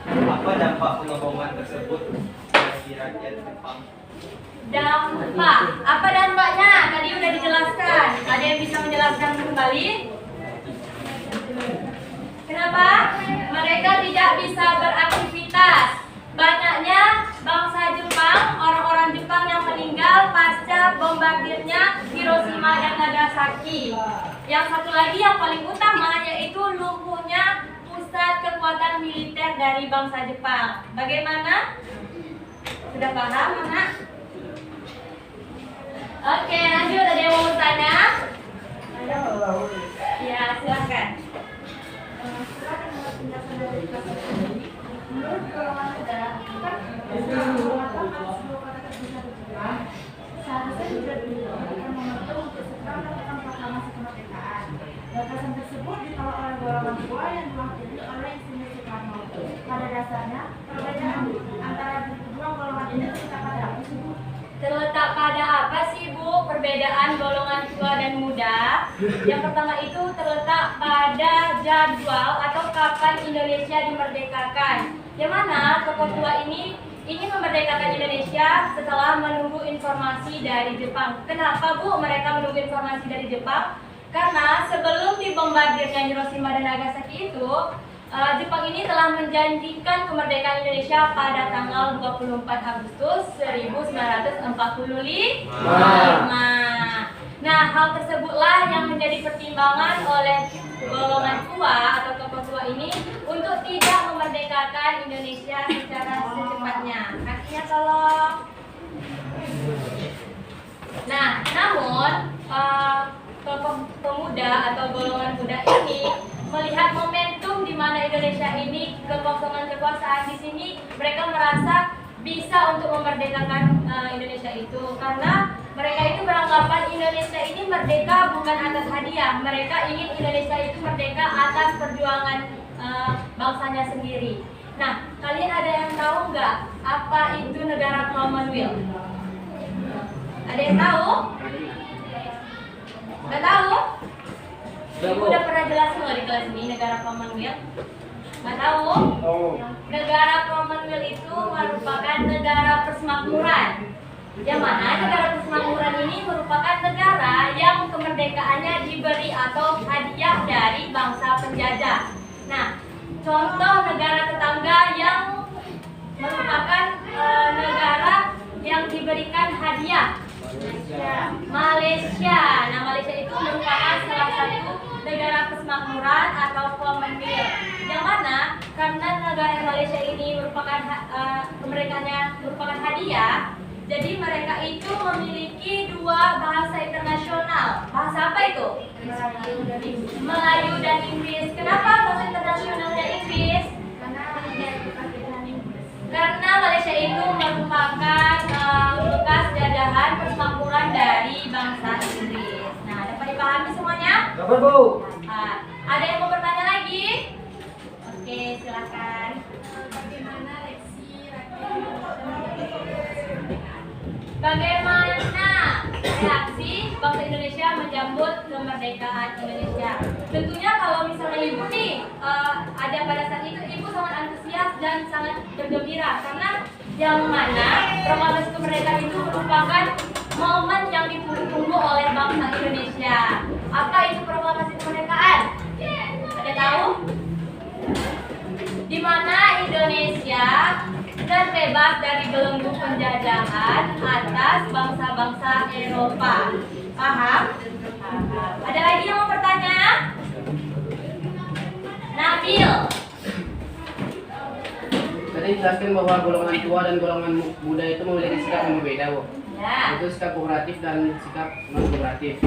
Apa dampak pengeboman tersebut bagi rakyat Jepang?
Dampak, apa dampaknya? Tadi udah dijelaskan. Ada yang bisa menjelaskan kembali? Kenapa? Mereka tidak bisa beraktivitas. Banyaknya bangsa Jepang, orang-orang Jepang yang meninggal pasca bombardirnya Hiroshima dan Nagasaki. Yang satu lagi yang paling utama yaitu lumpuhnya pusat kekuatan militer dari bangsa Jepang. Bagaimana? Sudah paham, anak? Oke, lanjut. Ada yang mau bertanya? Ya, silakan.
Menurut golongan udara, kan seharusnya juga diberikan momentum untuk segera melakukan proklamasi kemerdekaan. Gagasan tersebut ditolak oleh golongan tua yang diwakili oleh Insinyur Soekarno. Pada dasarnya, perbedaan antara kedua golongan ini terletak pada apa sih, Bu?
Terletak pada apa sih, Bu? Perbedaan golongan tua dan muda. Yang pertama itu terletak pada jadwal atau kapan Indonesia dimerdekakan. Yang mana tokoh tua ini ingin memerdekakan Indonesia setelah menunggu informasi dari Jepang. Kenapa, Bu, mereka menunggu informasi dari Jepang? Karena sebelum dibombardirnya Hiroshima dan Nagasaki itu, Jepang ini telah menjanjikan kemerdekaan Indonesia pada tanggal 24 Agustus 1945. Nah, hal tersebutlah yang menjadi pertimbangan oleh golongan tua atau tokoh tua ini untuk tidak memerdekakan Indonesia secara secepatnya. Artinya namun tokoh pemuda atau golongan muda ini melihat momentum di mana Indonesia ini kekosongan kekuasaan di sini, mereka merasa bisa untuk memerdekakan Indonesia itu karena mereka itu beranggapan Indonesia ini merdeka bukan atas hadiah. Mereka ingin Indonesia itu merdeka atas perjuangan bangsanya sendiri. Nah, kalian ada yang tahu nggak apa itu negara Commonwealth? Ada yang tahu? Nggak tahu? Ibu udah pernah jelasin loh di kelas ini negara Commonwealth. Nggak tahu? Negara Commonwealth itu merupakan negara persemakmuran. Yang mana negara persemakmuran ini merupakan negara yang kemerdekaannya diberi atau hadiah dari bangsa penjajah. Nah, contoh negara tetangga yang merupakan negara yang diberikan hadiah. Malaysia. Nah, Malaysia itu merupakan salah satu negara persemakmuran atau Commonwealth. Yang mana karena negara Malaysia ini merupakan kemerdekaannya merupakan hadiah, jadi mereka itu memiliki dua bahasa internasional. Bahasa apa itu? Melayu dan Inggris. Kenapa bahasa internasionalnya Inggris? Karena Malaysia itu merupakan bekas jajahan persemakmuran dari bangsa Inggris. Nah, dapat dipahami semuanya?
Dapat, Bu.
Ada yang mau bertanya lagi? Oke, silakan.
Bagaimana reaksi
bangsa Indonesia menjambut kemerdekaan Indonesia? Tentunya kalau misalnya ibu nih ada pada saat itu, ibu sangat antusias dan sangat bergembira karena yang mana proklamasi kemerdekaan itu merupakan momen yang ditunggu-tunggu oleh bangsa Indonesia. Apa itu proklamasi kemerdekaan? Ada tahu? Di mana Indonesia terbebas dari belenggu penjajahan atas bangsa-bangsa Eropa. Paham? Ada lagi yang mau bertanya? Nabil.
Tadi dijelaskan bahwa golongan tua dan golongan muda itu memiliki sikap yang berbeda, Bu.
Ya.
Itu sikap kooperatif dan sikap non kooperatif.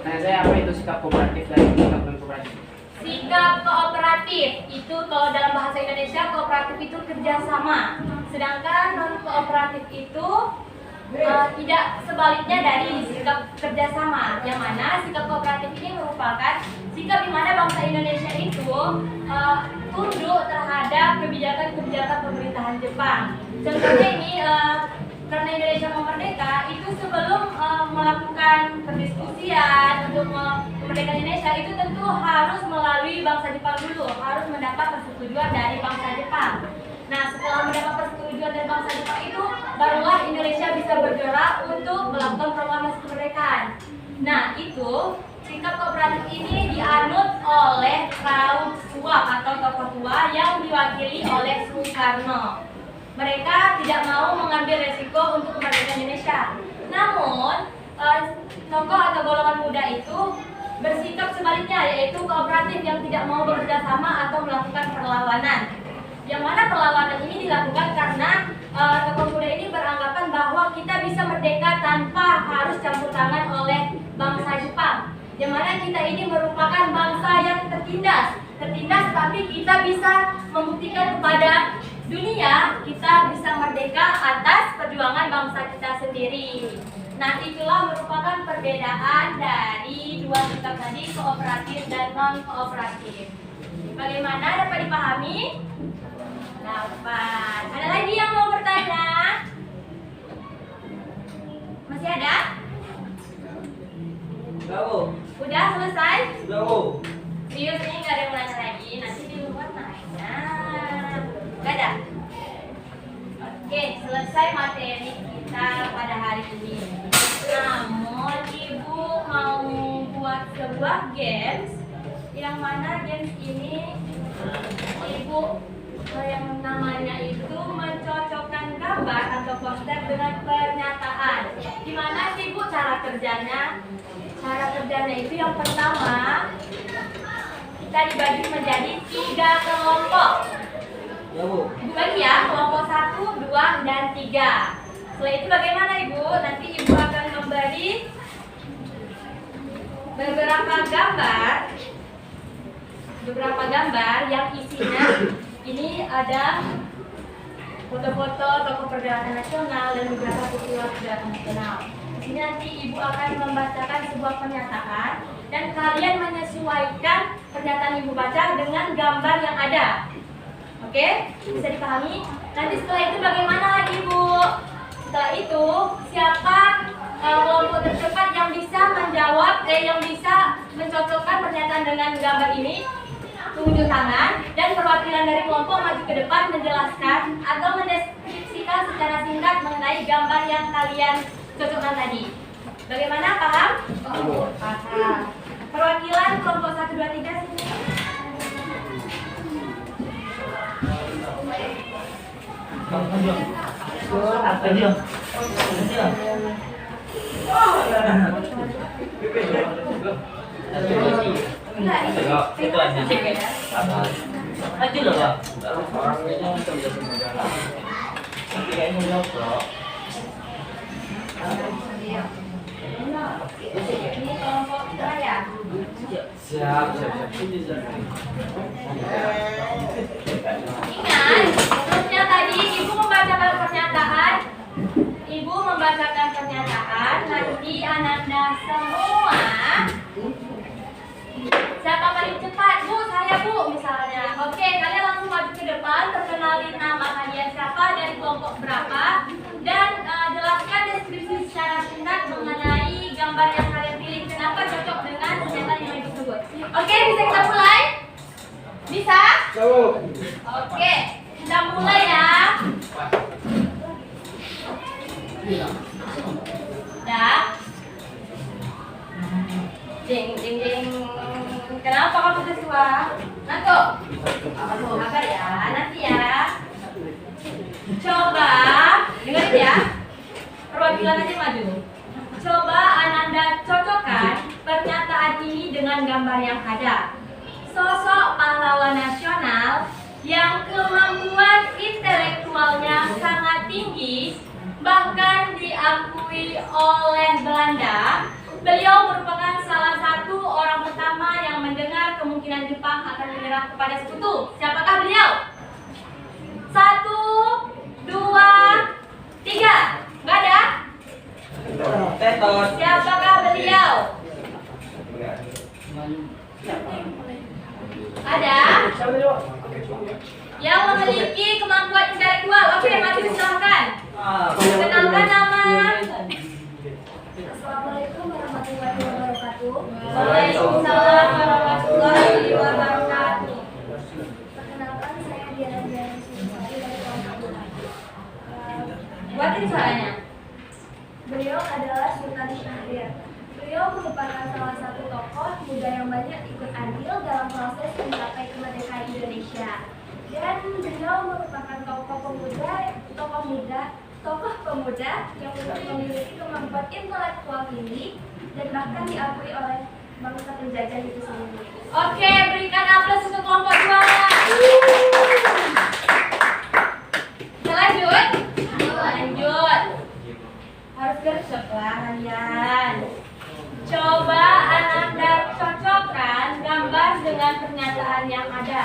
Tanya saya apa itu sikap kooperatif dan sikap non kooperatif?
Sikap kooperatif itu kalau dalam bahasa Indonesia kooperatif itu kerjasama, sedangkan non kooperatif itu tidak sebaliknya dari sikap kerjasama. Yang mana sikap kooperatif ini merupakan sikap di mana bangsa Indonesia itu tunduk terhadap kebijakan-kebijakan pemerintahan Jepang. Contohnya ini karena Indonesia mau merdeka itu sebelum melakukan perdiskusian untuk kemerdekaan Indonesia itu tentu harus melalui bangsa Jepang dulu, harus mendapat persetujuan dari bangsa Jepang. Nah, setelah mendapat persetujuan dari bangsa Jepang itu barulah Indonesia bisa bergerak untuk melakukan proklamasi kemerdekaan. Nah, itu sikap kooperatif ini dianut oleh kaum tua atau tokoh tua yang diwakili oleh Soekarno. Mereka tidak mau mengambil resiko untuk kemerdekaan Indonesia. Namun, tokoh atau golongan muda itu bersikap sebaliknya, yaitu kooperatif yang tidak mau bekerja sama atau melakukan perlawanan. Yang mana perlawanan ini dilakukan karena tokoh muda ini beranggapan bahwa kita bisa merdeka tanpa harus campur tangan oleh bangsa Jepang. Yang mana kita ini merupakan bangsa yang tertindas tapi kita bisa membuktikan kepada dunia kita bisa merdeka atas perjuangan bangsa kita sendiri. Nah, itulah merupakan perbedaan dari dua sikap tadi, kooperatif dan non kooperatif. Bagaimana, dapat dipahami? Dapat. Ada lagi yang mau bertanya? Masih ada? Udah selesai? Serius, ini nggak ada yang nanya lagi. Nanti di luar nanya. Nggak ada? Oke, selesai materi kita pada hari ini. Namun Ibu mau buat sebuah games, yang mana games ini Ibu yang namanya itu mencocokkan gambar atau poster dengan pernyataan. Gimana sih Bu cara kerjanya? Cara kerjanya itu yang pertama kita dibagi menjadi 3 kelompok. Dibagi ya, kelompok 1, 2, dan 3. Setelah itu bagaimana Ibu? Nanti Ibu akan memberi beberapa gambar yang isinya ini ada foto-foto tokoh pergerakan nasional dan beberapa peristiwa pergerakan nasional. Di sini nanti Ibu akan membacakan sebuah pernyataan dan kalian menyesuaikan pernyataan Ibu baca dengan gambar yang ada. Oke? Bisa dipahami? Nanti setelah itu bagaimana lagi Bu? Setelah itu siapa kelompok tercepat yang bisa menjawab, yang bisa mencocokkan pernyataan dengan gambar ini? Tunjuk tangan dan perwakilan dari kelompok maju ke depan menjelaskan atau mendeskripsikan secara singkat mengenai gambar yang kalian cocokkan tadi. Bagaimana? Paham? Paham. Perwakilan kelompok 1, 2, 3 sini.
Itu aja. Aja loh, Pak.
Ini kelompok saya.
Siap.
Ingat, terusnya tadi Ibu membacakan pernyataan. Nanti Ananda semua. Siapa paling cepat? Bu, saya Bu misalnya. Oke, kalian langsung maju ke depan, perkenalin nama kalian siapa, dari kelompok berapa, dan jelaskan deskripsi secara singkat mengenai gambar yang kalian pilih. Kenapa cocok dengan pernyataan yang disebut. Oke, bisa kita mulai? Bisa? Oke, kita mulai ya. Dah. Jeng. Kenapa kamu tersuah? Nanti kabar ya, nanti ya. Coba, dengerin ya. Perwakilan aja maju. Coba Ananda cocokkan pernyataan ini dengan gambar yang ada. Sosok pahlawan nasional yang kemampuan intelektualnya sangat tinggi, bahkan diakui oleh Belanda. Beliau merupakan salah satu orang pertama yang mendengar kemungkinan Jepang akan menyerah kepada sekutu. Siapakah beliau? 1, 2, 3. Nggak ada?
Tetot.
Siapakah beliau? Ada? Yang memiliki kemampuan intelektual. Oke, maju silahkan. Kenalkan
Diana Diana Sari dari kelompok 2.
Buatin suaranya.
Beliau adalah Sultan Syahrir. Beliau merupakan salah satu tokoh muda yang banyak ikut andil dalam proses mencapai kemerdekaan Indonesia. Dan beliau merupakan tokoh pemuda yang memiliki kemampuan intelektual tinggi dan bahkan diakui oleh bangsa penjajah itu sendiri.
Oke, berikan aplaus untuk kelompok 2. Lanjut. Harus gercep lah kalian. Coba Ananda cocokkan gambar dengan pernyataan yang ada.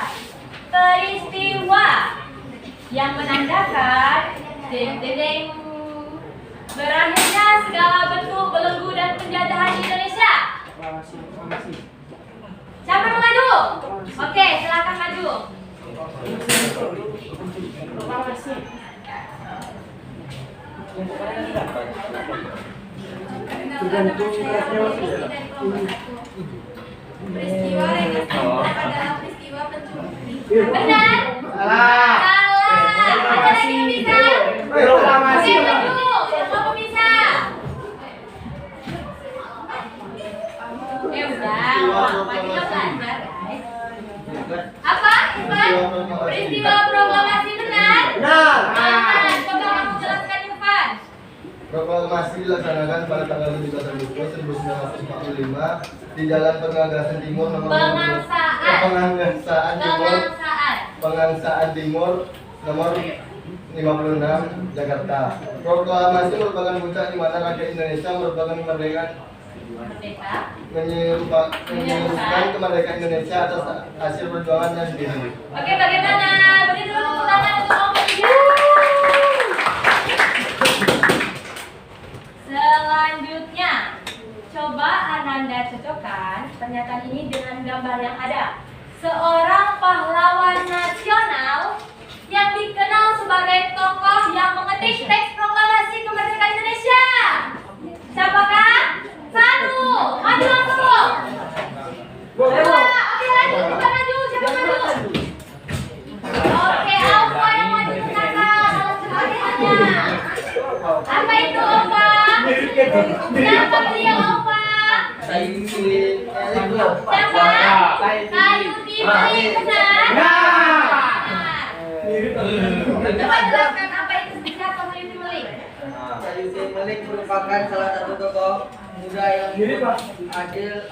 Peristiwa yang menandakan deng berakhirnya segala bentuk belenggu dan penjajahan di Indonesia. Siapa yang maju? Oke, silakan maju.
Peristiwa yang adalah peristiwa pencuri.
Benar? Salah. Ada lagi yang bisa? Oke, maju. Siapa bisa? Udah, kita belajar, guys. Apa? Irfan? Peristiwa proklamasi benar?
Benar.
Coba kamu jelaskan, Irfan.
Proklamasi dilaksanakan pada tanggal 17 Agustus 1945 di Jalan Pengangsaan Timur nomor Pengangsaan Timur nomor 56 Jakarta. Proklamasi merupakan puncak di mana rakyat Indonesia merupakan menyuruhkan kemerdekaan Indonesia atas hasil perjuangannya sendiri.
Oke, bagaimana? Beri dulu tepuk tangan untuk kelompok 3. Selanjutnya, coba Ananda cocokkan pernyataan ini dengan gambar yang ada. Seorang pahlawan nasional yang dikenal sebagai tokoh yang mengetik teks proklamasi kemerdekaan Indonesia. Siapakah? Satu, maju langsung. Dua, oke lanjut, kita maju. Siapa maju? Oke, Alfa yang maju ke belakang. Selanjutnya. Apa itu Alfa? Siapa beliau Alfa? Siapa? Kayu Timeli, benar? Coba jelaskan apa itu siapa Kayu Timeli?
Sayuti Malik merupakan salah satu tokoh muda yang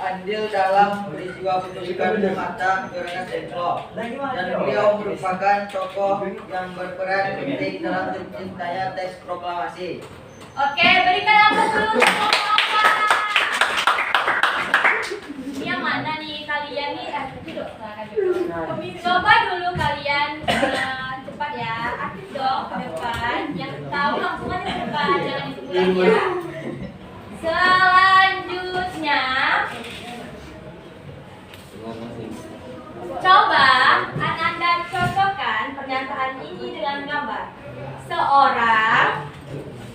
andil dalam peristiwa penculikan Bung Hatta Kerengas Dengklok, dan beliau merupakan tokoh yang berperan penting dalam terciptanya teks proklamasi.
Oke, berikan aplaus dulu untuk Alfa. Ini yang mana nih kalian nih? Duduk, silakan duduk. Coba dulu kalian cepat ya, aktif dong ke depan. Yang tahu langsung aja ke depan, jangan disebutin ya. Selanjutnya, coba Ananda cocokkan pernyataan ini dengan gambar. Seorang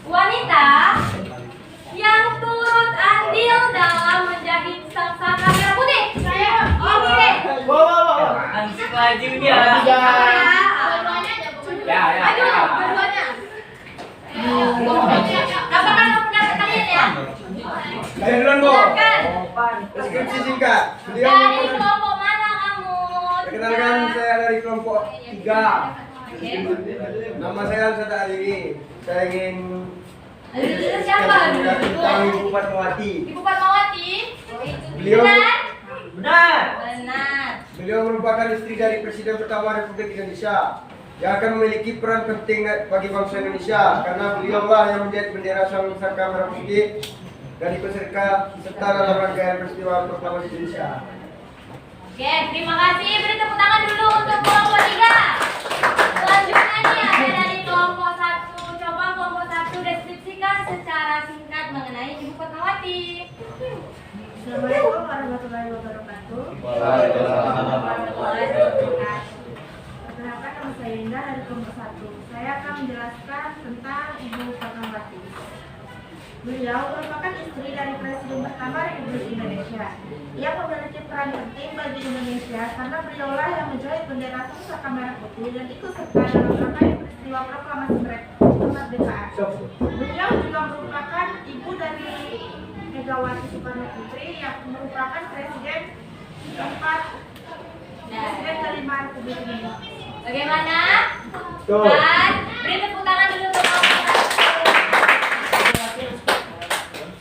wanita yang turut andil dalam menjahit sangsaka merah putih. Oke.
Ansik lagi dia.
Aduh, dua-duanya. Apakah kamu pendapat kalian ya?
Ayo duluan, Bu.
Silakan.
Deskripsi singkat. Beliau
Dari
merupakan-
kelompok mana kamu?
Perkenalkan, saya dari kelompok 3.
Oke.
Nama saya Alsada Aliri. Saya ingin
Itu siapa?
tentang Ibu Fatmawati.
Ibu Fatmawati.
Beliau-
Benar?
Benar.
Benar.
Beliau merupakan istri dari Presiden pertama Republik Indonesia yang akan memiliki peran penting bagi bangsa Indonesia karena beliaulah yang menjadi bendera Sangsaka Merah Putih dan ikut serta dalam rangkaian peristiwa proklamasi Indonesia.
Oke, terima kasih. Beri tepuk tangan dulu untuk kelompok 3. Selanjutnya nih ada dari kelompok 1. Coba kelompok 1 deskripsikan secara singkat mengenai Ibu Fatmawati.
Assalamualaikum warahmatullahi wabarakatuh. Perkenalkan, nama saya Indah dari kelompok 1. Saya akan menjelaskan tentang Ibu Fatmawati. Beliau merupakan istri dari Presiden pertama Republik Indonesia. Ia memiliki peran penting bagi Indonesia karena beliaulah yang menjahit bendera pusaka merah putih dan ikut serta dalam rangkaian peristiwa proklamasi kemerdekaan. Beliau juga merupakan ibu dari Megawati Soekarno Putri yang merupakan Presiden keempat, Presiden kelima Republik Indonesia.
Bagaimana?
Tuh.
Kan? Beri tepuk tangan dulu untuk Alfred.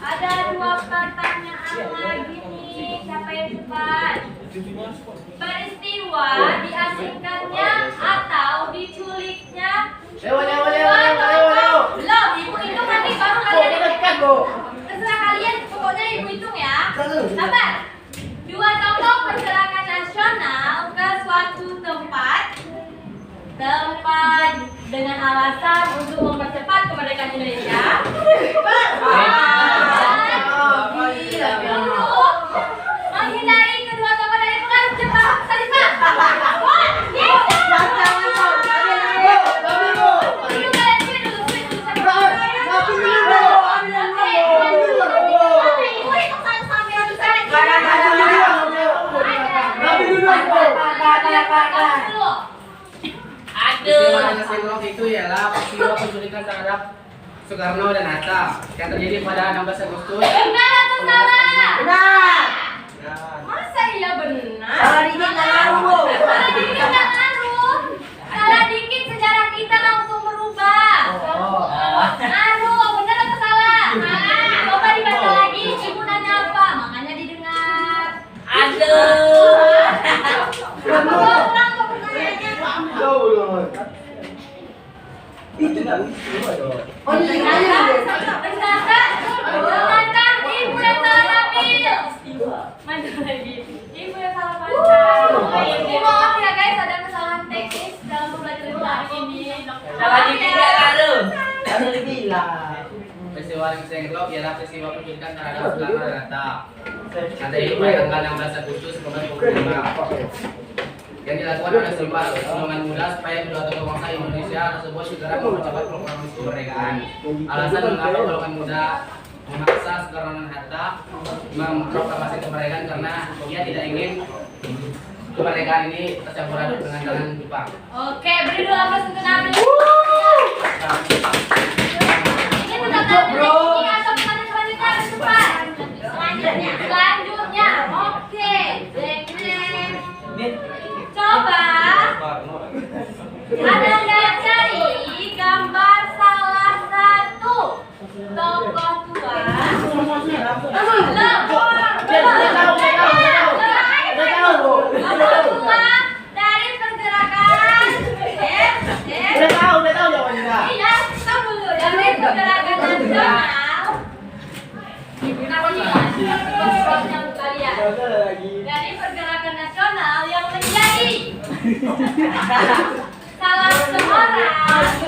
Ada 2 pertanyaan lagi nih. Siapa yang cepat? Peristiwa diasingkannya atau diculiknya
Leo.
belum, ibu hitung nanti baru kalian
Dekat, Bu.
terserah kalian, pokoknya ibu hitung ya. Sabar. 2 tokoh pergerakan nasional ke suatu tempat dengan alasan untuk mempercepat kemerdekaan Indonesia. Menghindari kedua tokoh dari pengaruh Jepang. Salima.
Peristiwa yang saya itu ialah peristiwa penculikan terhadap Soekarno dan Hatta yang terjadi pada 16 Agustus.
Benar atau salah?
Benar.
Masa iya benar?
Salah dikit nggak ngaruh.
Salah dikit nggak ngaruh. Salah dikit sejarah kita langsung berubah. Ngaruh, benar atau salah? Coba dibaca lagi, ibu nanya apa? Makanya didengar. Aduh. Ulang kok pertanyaannya.
Itu nggak istimewa dong.
Oh, ini gimana?
Dengarkan, ibu yang salah ambil. Maju lagi. Ibu yang salah baca. Maaf ya guys, ada kesalahan teknis dalam pembelajaran hari ini.
Salah dikit nggak ngaruh.
Ada gila.
Peristiwa yang saya anggap ialah peristiwa penculikan terhadap Soekarno dan Hatta yang terjadi pada tanggal 16 Agustus 1945. Yang dilakukan oleh sebuah golongan muda supaya kedua tokoh bangsa Indonesia tersebut segera mempercepat proklamasi kemerdekaan. Alasan mengapa golongan muda memaksa Soekarno dan Hatta memproklamasi kemerdekaan karena ia tidak ingin kemerdekaan ini tercampur aduk dengan tangan Jepang.
Oke, beri dulu aplaus untuk Nabil. Ini bukan Nabil ini atau pertanyaan selanjutnya harus cepat. Selanjutnya, oke. Coba Anda cari gambar salah satu tokoh tua. Tokoh tua dari pergerakan.
Udah tahu jawabannya.
Iya, tahu dulu dari pergerakan nasional. Kalian dari pergerakan nasional yang menjadi salah seorang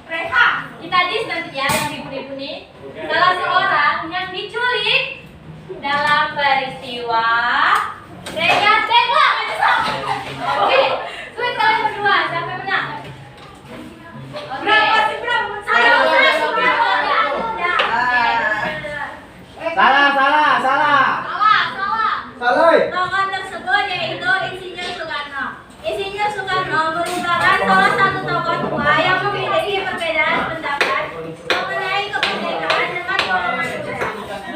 mereka kita nanti ya yang ibu-ibu nih, salah seorang yang diculik dalam peristiwa Rega Tekla. Oke, sulit kalian berdua, siapa yang menang? Berapa sih berapa?
Salah.
Tokoh tersebut yaitu Insinyur Soekarno. Insinyur Soekarno merupakan salah satu tokoh tua yang memiliki perbedaan pendapat mengenai kemerdekaan dengan golongan muda.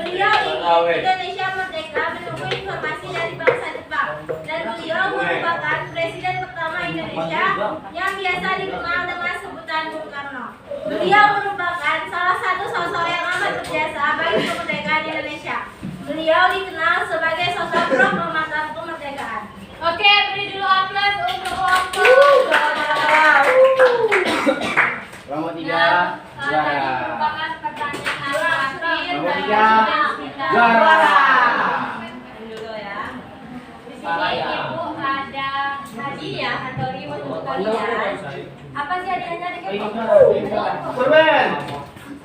Beliau ingin Indonesia merdeka menunggu informasi dari bangsa Jepang, dan beliau merupakan Presiden pertama Indonesia yang biasa dikenal dengan sebutan Bung Karno. Beliau merupakan salah satu sosok yang amat berjasa bagi kemerdekaan Indonesia. Beliau dikenal sebagai sosok proklamator kemerdekaan.
Oke, beri dulu aplaus untuk waktu.
Nomor 3
Tadi
juara.
merupakan pertanyaan terakhir
Nomor
dari
3
kita.
juara.
Dulu ya. Di sini ibu ada hadiah atau reward untuk kalian. Apa sih hadiahnya?
Permen.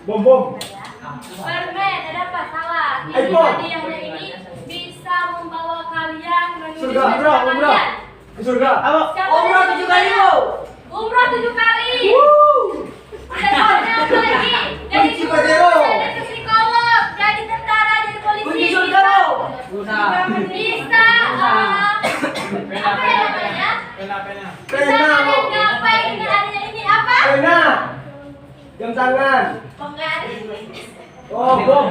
Bom.
Permen, ada apa? Salah. Ini
iPhone.
hadiahnya ini bisa membawa kalian menuju
Surga,
cita-cita
umrah.
kalian.
Ke surga.
Siapa
Umrah
yang
7 kali, Bu.
Umrah 7 kali. Ada apa lagi? Dari
Kunci Padero.
Surabaya ke sini kalian gapai dengan adanya ini apa?
Pena. Jam tangan.
Penggaris.
Oh, bom.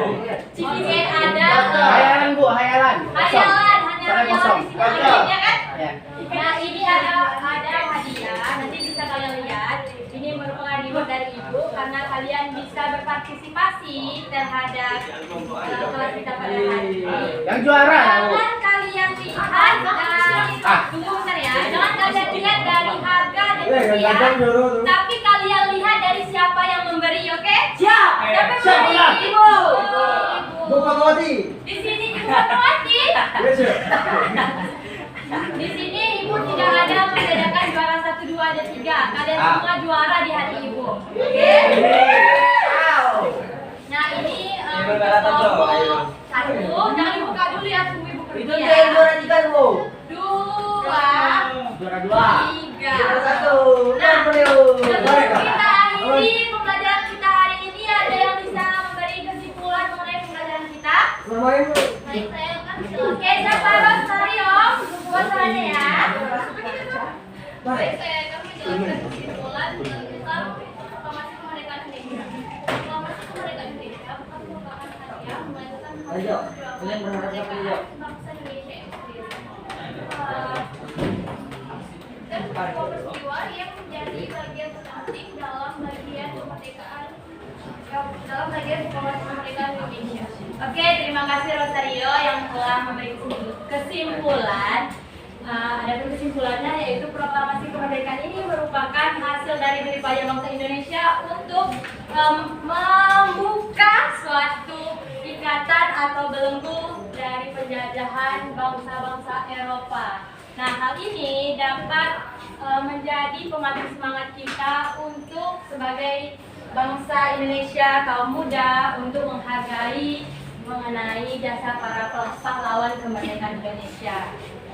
Cincin ada.
Hayalan Bu, hayalan.
Hayalan, hanya
Tangan kosong.
hayalan di sini ya kan?
Ya.
Nah ini ada hadiah, nanti bisa kalian lihat. Ini merupakan reward dari ibu karena kalian bisa berpartisipasi terhadap kelas kita pada hari ini.
Yang juara.
Jangan kalian lihat dari tunggu bentar ya. Jangan kalian lihat dari harga dan usia, tapi kalian lihat dari siapa yang memberi, oke? Siap. Siapa yang memberi? Ibu.
Bu Fatmawati.
Di sini Ibu Fatmawati.
Yes, sir.
Di sini Ibu tidak ada membedakan juara 1, 2, dan 3. Kalian semua juara di hati Ibu. Oke? Nah ini kelompok 1. Jangan dibuka dulu ya, tunggu Ibu pergi ya.
juara 3 Bu.
2,
Juara 2.
3.
Nah,
Sebelum kita akhiri pembelajaran kita hari ini, ada yang bisa memberi kesimpulan mengenai pembelajaran kita?
Bermain, Bu.
Oke, siapa Rosari Om? Suasananya ya. Baik, saya akan menjelaskan kesimpulan tentang proklamasi kemerdekaan Indonesia. Proklamasi kemerdekaan Indonesia bukan merupakan hadiah, melainkan
Ayo, kalian berharap apa aja?
bangsa Indonesia itu sendiri. Dan sebuah peristiwa yang menjadi bagian penting dalam bagian kemerdekaan Indonesia. Oke, terima kasih Rosario yang telah memberi kesimpulan. Ada kesimpulannya yaitu proklamasi kemerdekaan ini merupakan hasil dari jeripaya bangsa Indonesia untuk membuka suatu ikatan atau belenggu dari penjajahan bangsa-bangsa Eropa. Nah, hal ini dapat menjadi pemacu semangat kita untuk sebagai bangsa Indonesia, kaum muda, untuk menghargai mengenai jasa para pahlawan kemerdekaan Indonesia.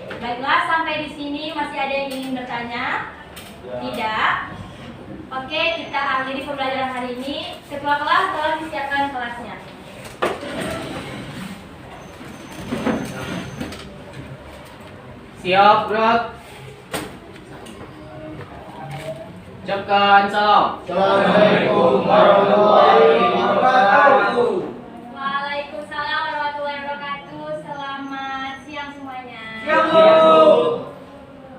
Baiklah, sampai di sini masih ada yang ingin bertanya? Tidak? Oke, kita akhiri pembelajaran hari ini. Ketua kelas tolong disiapkan kelasnya.
Siap, gerak. Ucapkan salam.
Assalamualaikum warahmatullahi wabarakatuh.
Waalaikumsalam warahmatullahi wabarakatuh. Selamat siang semuanya.
Siap, Bu.